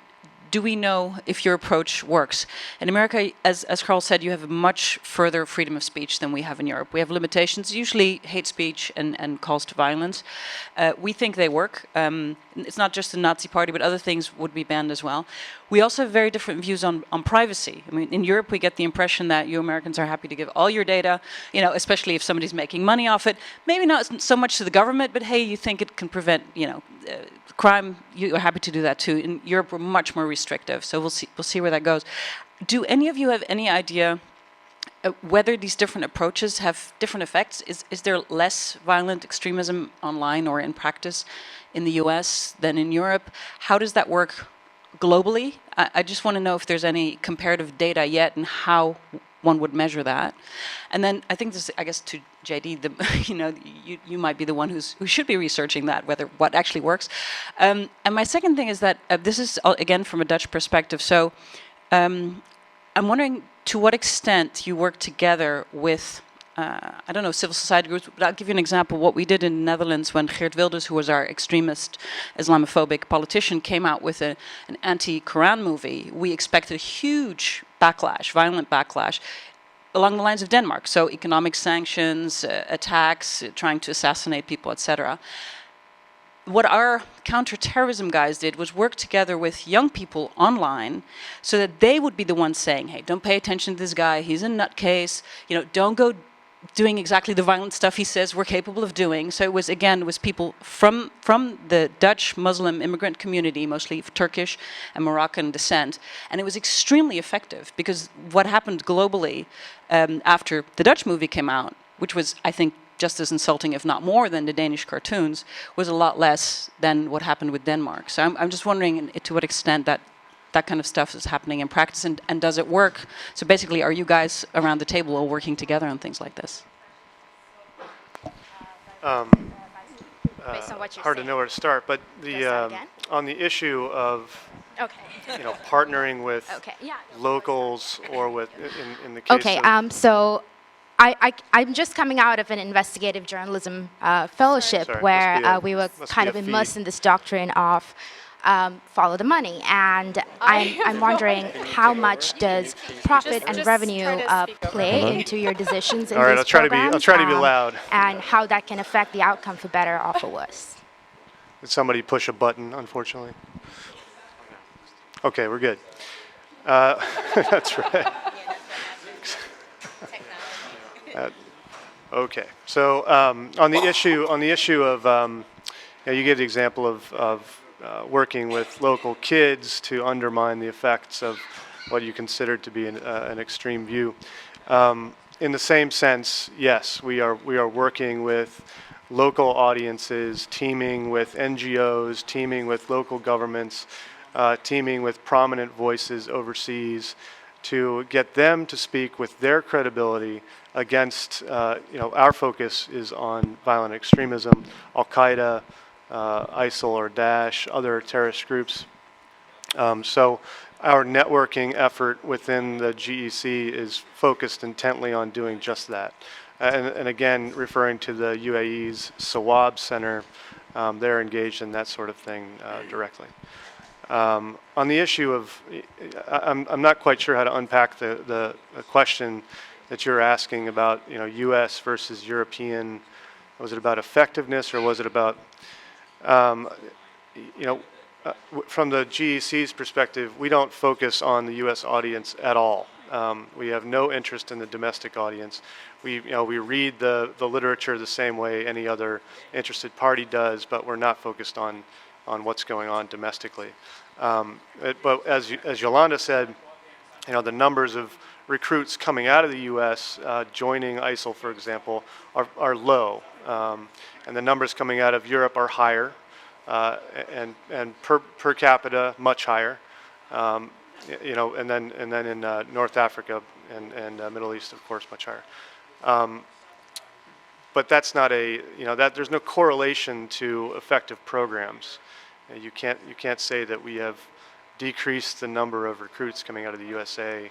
G: do we know if your approach works? In America, as Carl said, you have a much further freedom of speech than we have in Europe. We have limitations, usually hate speech and calls to violence. We think they work. It's not just the Nazi Party, but other things would be banned as well. We also have very different views on privacy. I mean, in Europe, we get the impression that you Americans are happy to give all your data, you know, especially if somebody's making money off it. Maybe not so much to the government, but hey, you think it can prevent, you know, crime. You're happy to do that too. In Europe, we're much more restrictive. So we'll see where that goes. Do any of you have any idea whether these different approaches have different effects? Is there less violent extremism online or in practice in the US than in Europe? How does that work globally? I just want to know if there's any comparative data yet and how one would measure that. And then I think this, I guess, to JD, you know, you might be the one who should be researching that, what actually works. And my second thing is that this is again from a Dutch perspective. So I'm wondering to what extent you work together with, I don't know, civil society groups, but I'll give you an example. What we did in the Netherlands when Geert Wilders, who was our extremist Islamophobic politician, came out with an anti-Quran movie, we expected a huge backlash, violent backlash, along the lines of Denmark. So economic sanctions, attacks, trying to assassinate people, etc. What our counterterrorism guys did was work together with young people online so that they would be the ones saying, hey, don't pay attention to this guy, he's a nutcase, you know, don't go doing exactly the violent stuff he says we're capable of doing. So it was, again, people from the Dutch Muslim immigrant community, mostly Turkish and Moroccan descent, and it was extremely effective because what happened globally after the Dutch movie came out, which was, I think, just as insulting, if not more, than the Danish cartoons, was a lot less than what happened with Denmark. So I'm just wondering to what extent that kind of stuff is happening in practice, and does it work? So basically, are you guys around the table all working together on things like this?
C: Based on what you're
B: Hard to
C: saying.
B: know where to start, but
C: that again?
B: on the issue of
C: Okay.
B: you know partnering with
C: Okay. Yeah.
B: locals or with in the case
H: Okay,
B: of
H: so I'm just coming out of an investigative journalism fellowship
B: Sorry,
H: where
B: must be a-
H: we were
B: must
H: kind
B: be
H: of
B: a
H: immersed
B: feed.
H: in this doctrine of follow the money. And I'm wondering how much does profit and
A: just
H: revenue
A: try to speak over
H: play
A: Hello?
H: into your decisions in
B: All right,
H: these
B: I'll try to be
H: programs,
B: loud.
H: and how that can affect the outcome for better or for worse.
B: Did somebody push a button, unfortunately? Okay, we're good. That's right. Okay, so on the issue of, you know, you gave the example of working with local kids to undermine the effects of what you considered to be an extreme view. In the same sense, yes, we are working with local audiences, teaming with NGOs, teaming with local governments, teaming with prominent voices overseas to get them to speak with their credibility against, you know, our focus is on violent extremism, Al-Qaeda, ISIL or Daesh, other terrorist groups. So our networking effort within the GEC is focused intently on doing just that. And again, referring to the UAE's Sawab Center, they're engaged in that sort of thing directly. On the issue of, I'm not quite sure how to unpack the question that you're asking about, you know, U.S. versus European. Was it about effectiveness or was it about, you know, from the GEC's perspective, we don't focus on the U.S. audience at all. We have no interest in the domestic audience. We read the literature the same way any other interested party does, but we're not focused on what's going on domestically. But as Yolanda said, you know, the numbers of recruits coming out of the U.S. Joining ISIL, for example, are low, and the numbers coming out of Europe are higher, and per capita much higher. You know, and then in North Africa and Middle East, of course, much higher. But that's not there's no correlation to effective programs. You can't say that we have decreased the number of recruits coming out of the USA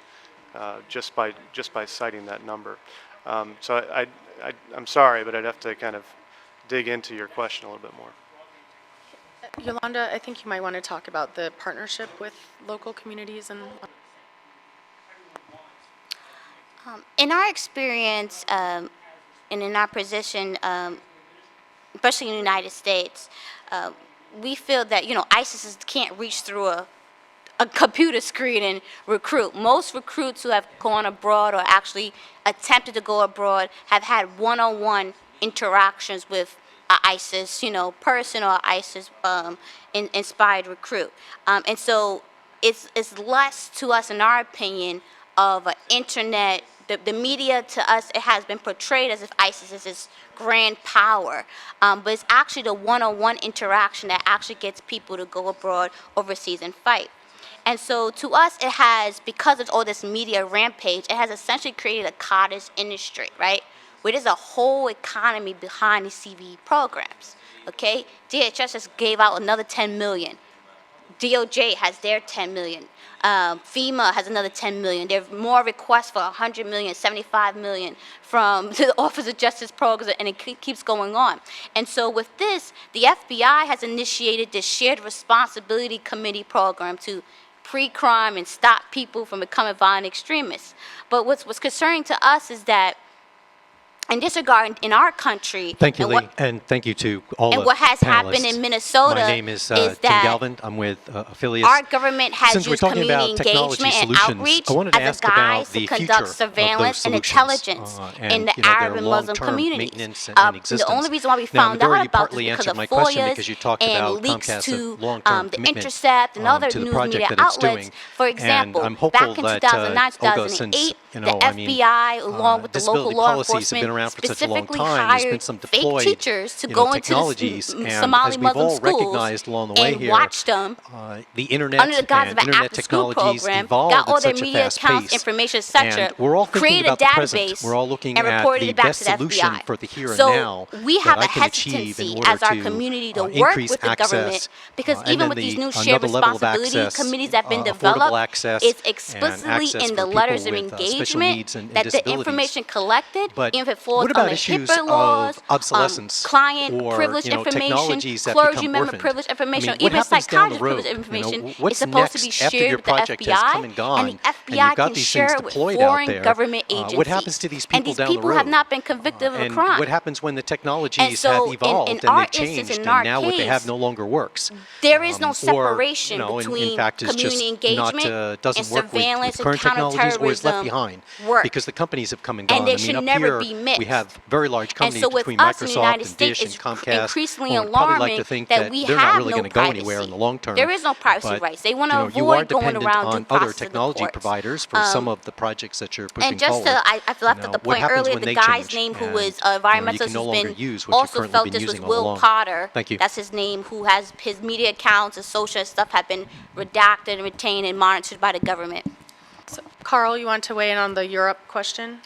B: just by citing that number. So I'm sorry, but I'd have to kind of dig into your question a little bit more.
A: Yolanda, I think you might want to talk about the partnership with local communities and.
C: In our experience, and in our position, especially in the United States, we feel that, ISIS can't reach through a computer screen and recruit. Most recruits who have gone abroad or actually attempted to go abroad have had one-on-one interactions with ISIS, person or ISIS inspired recruit. And so it's less to us, in our opinion, of an internet. The media to us, it has been portrayed as if ISIS is this grand power, but it's actually the one-on-one interaction that actually gets people to go abroad, overseas, and fight. And so to us, it has, because of all this media rampage, it has essentially created a cottage industry, right? Where there's a whole economy behind these CV programs, okay? DHS just gave out another 10 million. DOJ has their 10 million. FEMA has another 10 million. There are more requests for 100 million, 75 million from the Office of Justice Programs, and it keeps going on. And so with this, the FBI has initiated this Shared Responsibility Committee program to pre-crime and stop people from becoming violent extremists. But what's concerning to us is that in this regard, in our country,
I: thank you, Lee, and thank you to all
C: and
I: the
C: what has
I: panelists.
C: happened in Minnesota
I: My name is
C: is
I: Tim
C: that
I: Galvin. I'm with Affiliates.
C: our government has
I: Since we're
C: used
I: talking
C: community
I: about technology
C: engagement and
I: solutions,
C: outreach
I: I wanted to
C: as a
I: ask about
C: guise
I: the
C: to
I: future
C: conduct
I: of those
C: surveillance and
I: solutions,
C: intelligence
I: and,
C: in the
I: you know,
C: Arab
I: their
C: and Muslim
I: long-term
C: communities.
I: maintenance and existence.
C: The only reason why we
I: Now,
C: found
I: you've already
C: out about
I: partly
C: this is because
I: answered
C: of
I: my question
C: FOIAs
I: because you talked
C: and
I: about
C: leaks
I: Comcast's
C: to
I: long-term
C: the
I: commitment
C: Intercept and other
I: to the
C: news
I: project
C: media
I: that it's
C: outlets.
I: doing.
C: For
I: And
C: example,
I: I'm hopeful
C: back in
I: that
C: 2009,
I: Olga, since
C: 2008,
I: you
C: the
I: know, I mean,
C: FBI, along with the local
I: disability
C: law
I: policies have been
C: enforcement,
I: around for such a long
C: specifically
I: time. There's been
C: hired
I: some
C: fake
I: deployed,
C: teachers to
I: you know,
C: go into the
I: technologies, and
C: Somali
I: as we've
C: Muslim
I: all
C: schools
I: recognized along the way
C: and
I: here,
C: watched them
I: the internet
C: under the guise
I: and
C: of an
I: internet
C: after-school
I: technologies
C: program,
I: evolved
C: got all
I: at
C: their
I: such a
C: media
I: fast
C: accounts,
I: pace.
C: information, etc.,
I: And we're all thinking
C: created a
I: about the present.
C: database,
I: We're all looking
C: and
I: at
C: reported
I: the
C: it back
I: best
C: to the
I: solution
C: FBI.
I: for the here and
C: So
I: now
C: we have
I: that
C: a
I: I can achieve in
C: hesitancy
I: order
C: as our
I: to
C: community to work
I: increase
C: with the government,
I: access,
C: because
I: and
C: even
I: then
C: with these new
I: another
C: shared
I: level of
C: responsibility
I: access,
C: committees that have been
I: affordable
C: developed,
I: access
C: it's
I: and
C: explicitly
I: access
C: in
I: for
C: the letters of
I: people with, special
C: engagement
I: needs and
C: that the
I: disabilities.
C: information collected,
I: But
C: even if it falls
I: what about
C: under
I: issues
C: HIPAA laws,
I: of obsolescence
C: client
I: or,
C: privilege
I: you know,
C: information,
I: technologies that
C: clergy
I: become
C: member
I: orphaned?
C: privilege information,
I: I mean,
C: or
I: what
C: even
I: happens down the
C: psychiatrist
I: road?
C: privilege information is
I: What's
C: supposed to be
I: next after
C: shared
I: your
C: with the
I: project has
C: FBI,
I: come and gone,
C: and the
I: and
C: FBI
I: you've got
C: can
I: these
C: share
I: things
C: it with
I: deployed out
C: foreign
I: there?
C: government agencies.
I: What happens to these people
C: and these
I: down the
C: people
I: road?
C: have not been convicted of a
I: And
C: crime.
I: what happens when the
C: And
I: technologies
C: so
I: have evolved
C: in
I: and
C: our
I: they've
C: instance,
I: changed,
C: in
I: and
C: our
I: now what they have
C: case,
I: no longer works?
C: there is no
I: Or,
C: separation
I: you know,
C: between
I: in fact, is
C: community
I: just not,
C: engagement
I: doesn't
C: and
I: work with
C: surveillance and
I: current technologies, or is left
C: counterterrorism
I: behind
C: work.
I: because the companies have come and gone.
C: And they
I: I mean,
C: should
I: up
C: never
I: here
C: be mixed.
I: we have very large
C: And
I: companies
C: so with
I: between
C: us in the
I: Microsoft
C: United
I: and
C: States,
I: Dish and
C: it's
I: Comcast.
C: increasingly
I: who would probably like
C: alarming
I: to think
C: that we
I: they're not
C: have
I: really
C: no
I: going to go
C: privacy.
I: anywhere in the long term.
C: There is no privacy
I: But,
C: rights. They want
I: you
C: to
I: know, you are
C: avoid going
I: dependent
C: around due
I: on
C: process
I: other
C: of the
I: technology
C: courts.
I: providers for some of the projects that you're pushing
C: And just
I: forward.
C: I left
I: You
C: at
I: know,
C: the
I: what
C: point
I: happens
C: earlier,
I: when
C: the
I: they
C: guy's
I: change?
C: name who
I: And,
C: was
I: you know, you
C: environmentalist
I: can no
C: who's
I: longer
C: been
I: use what you've
C: also
I: currently
C: felt
I: been
C: this was
I: using all
C: Will
I: along.
C: Potter.
I: Thank you.
C: That's his name, who has his media accounts and social stuff have been redacted and retained and monitored by the government.
A: So, Carl, you want to weigh in on the Europe question?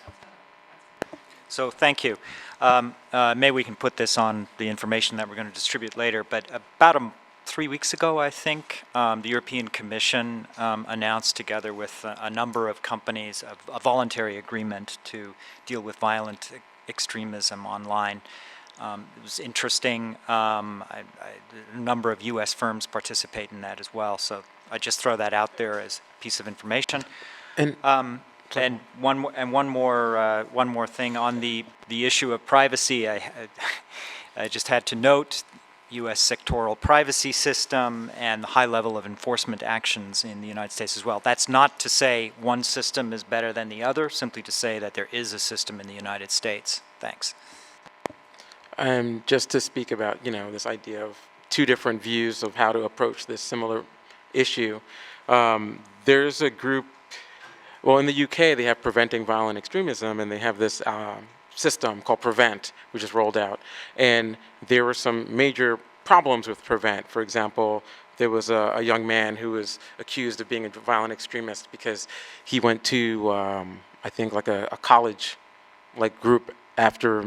E: So thank you. Maybe we can put this on the information that we're going to distribute later, but about 3 weeks ago, I think, the European Commission announced together with a number of companies a voluntary agreement to deal with violent extremism online. It was interesting. A number of U.S. firms participate in that as well, so I just throw that out there as a piece of information. And one more thing on the issue of privacy. I just had to note U.S. sectoral privacy system and the high level of enforcement actions in the United States as well. That's not to say one system is better than the other, simply to say that there is a system in the United States. Thanks.
D: Just to speak about, you know, this idea of two different views of how to approach this similar issue. There's a group, well, in the UK, they have Preventing Violent Extremism, and they have this system called Prevent, which is rolled out. And there were some major problems with Prevent. For example, there was a young man who was accused of being a violent extremist because he went to, I think, like a college like group after,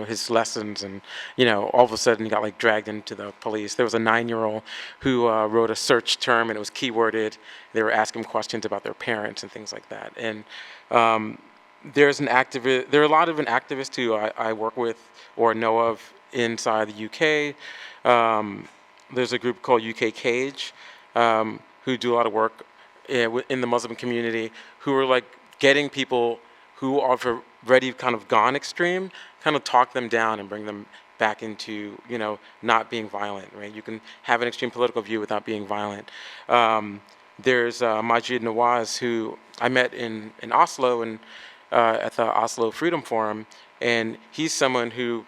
D: his lessons, and, all of a sudden he got like dragged into the police. There was a 9-year-old who wrote a search term, and it was keyworded. They were asking questions about their parents and things like that. And there are a lot of activists who I work with or know of inside the UK. There's a group called UK Cage, who do a lot of work in the Muslim community, who are like getting people who are already kind of gone extreme, kind of talk them down and bring them back into, not being violent, right? You can have an extreme political view without being violent. There's Majid Nawaz, who I met in Oslo and at the Oslo Freedom Forum, and he's someone who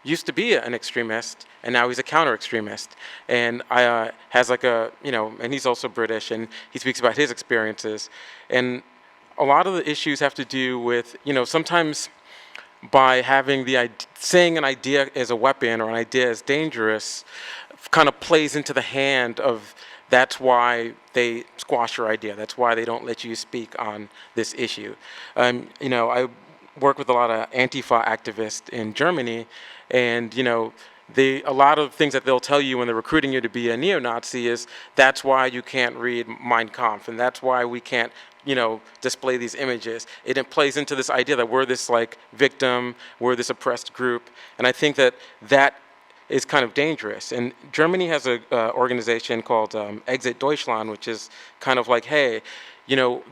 D: used to be an extremist, and now he's a counter-extremist, and has like and he's also British, and he speaks about his experiences, and a lot of the issues have to do with, sometimes by having saying an idea as a weapon or an idea as dangerous, kind of plays into the hand of, that's why they squash your idea. That's why they don't let you speak on this issue. I work with a lot of Antifa activists in Germany, and a lot of things that they'll tell you when they're recruiting you to be a neo-Nazi is, that's why you can't read Mein Kampf, and that's why we can't display these images. It plays into this idea that we're this like victim, we're this oppressed group, and I think that is kind of dangerous. And Germany has an organization called Exit Deutschland, which is kind of like, hey,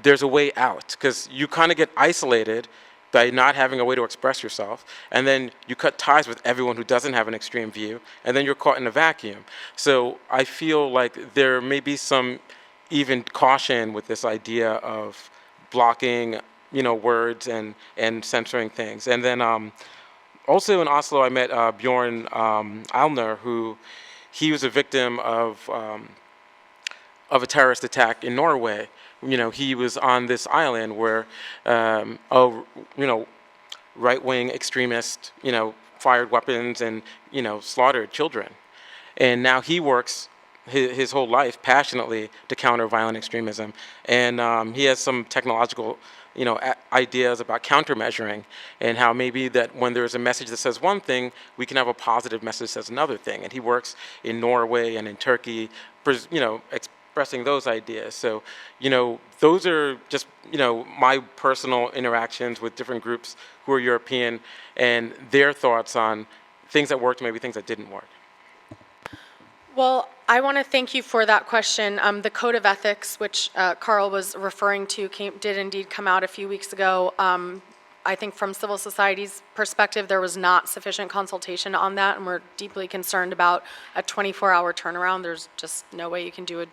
D: there's a way out, because you kind of get isolated by not having a way to express yourself, and then you cut ties with everyone who doesn't have an extreme view, and then you're caught in a vacuum. So I feel like there may be some even caution with this idea of blocking, words and censoring things. And then also in Oslo, I met Bjorn Alner, who he was a victim of a terrorist attack in Norway. He was on this island where right-wing extremists, fired weapons and, slaughtered children. And now he works his whole life passionately to counter violent extremism. And he has some technological, ideas about countermeasuring, and how maybe that when there's a message that says one thing, we can have a positive message that says another thing. And he works in Norway and in Turkey, expressing those ideas. So, those are just, my personal interactions with different groups who are European, and their thoughts on things that worked, maybe things that didn't work.
A: Well, I want to thank you for that question. The Code of Ethics, which Carl was referring to, did indeed come out a few weeks ago. I think from civil society's perspective, there was not sufficient consultation on that, and we're deeply concerned about a 24-hour turnaround. There's just no way you can do a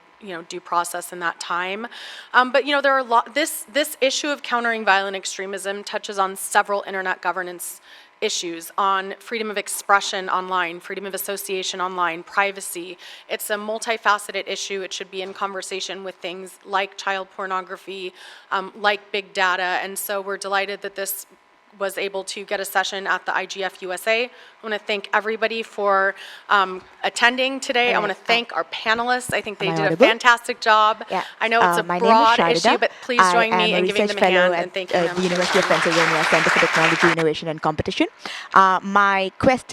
A: due process in that time. But there are this issue of countering violent extremism touches on several internet governance issues, on freedom of expression online, freedom of association online, privacy. It's a multifaceted issue. It should be in conversation with things like child pornography, like big data, and so we're delighted that this was able to get a session at the IGF USA. I want to thank everybody for attending today. I want to thank our panelists. I think they did a fantastic job.
J: Yeah.
A: I know it's a
J: My
A: broad
J: name is
A: issue,
J: Sharida.
A: but please join me in giving them a hand and thanking them.
J: At the University of Pennsylvania Center for Technology, Innovation and Competition. My question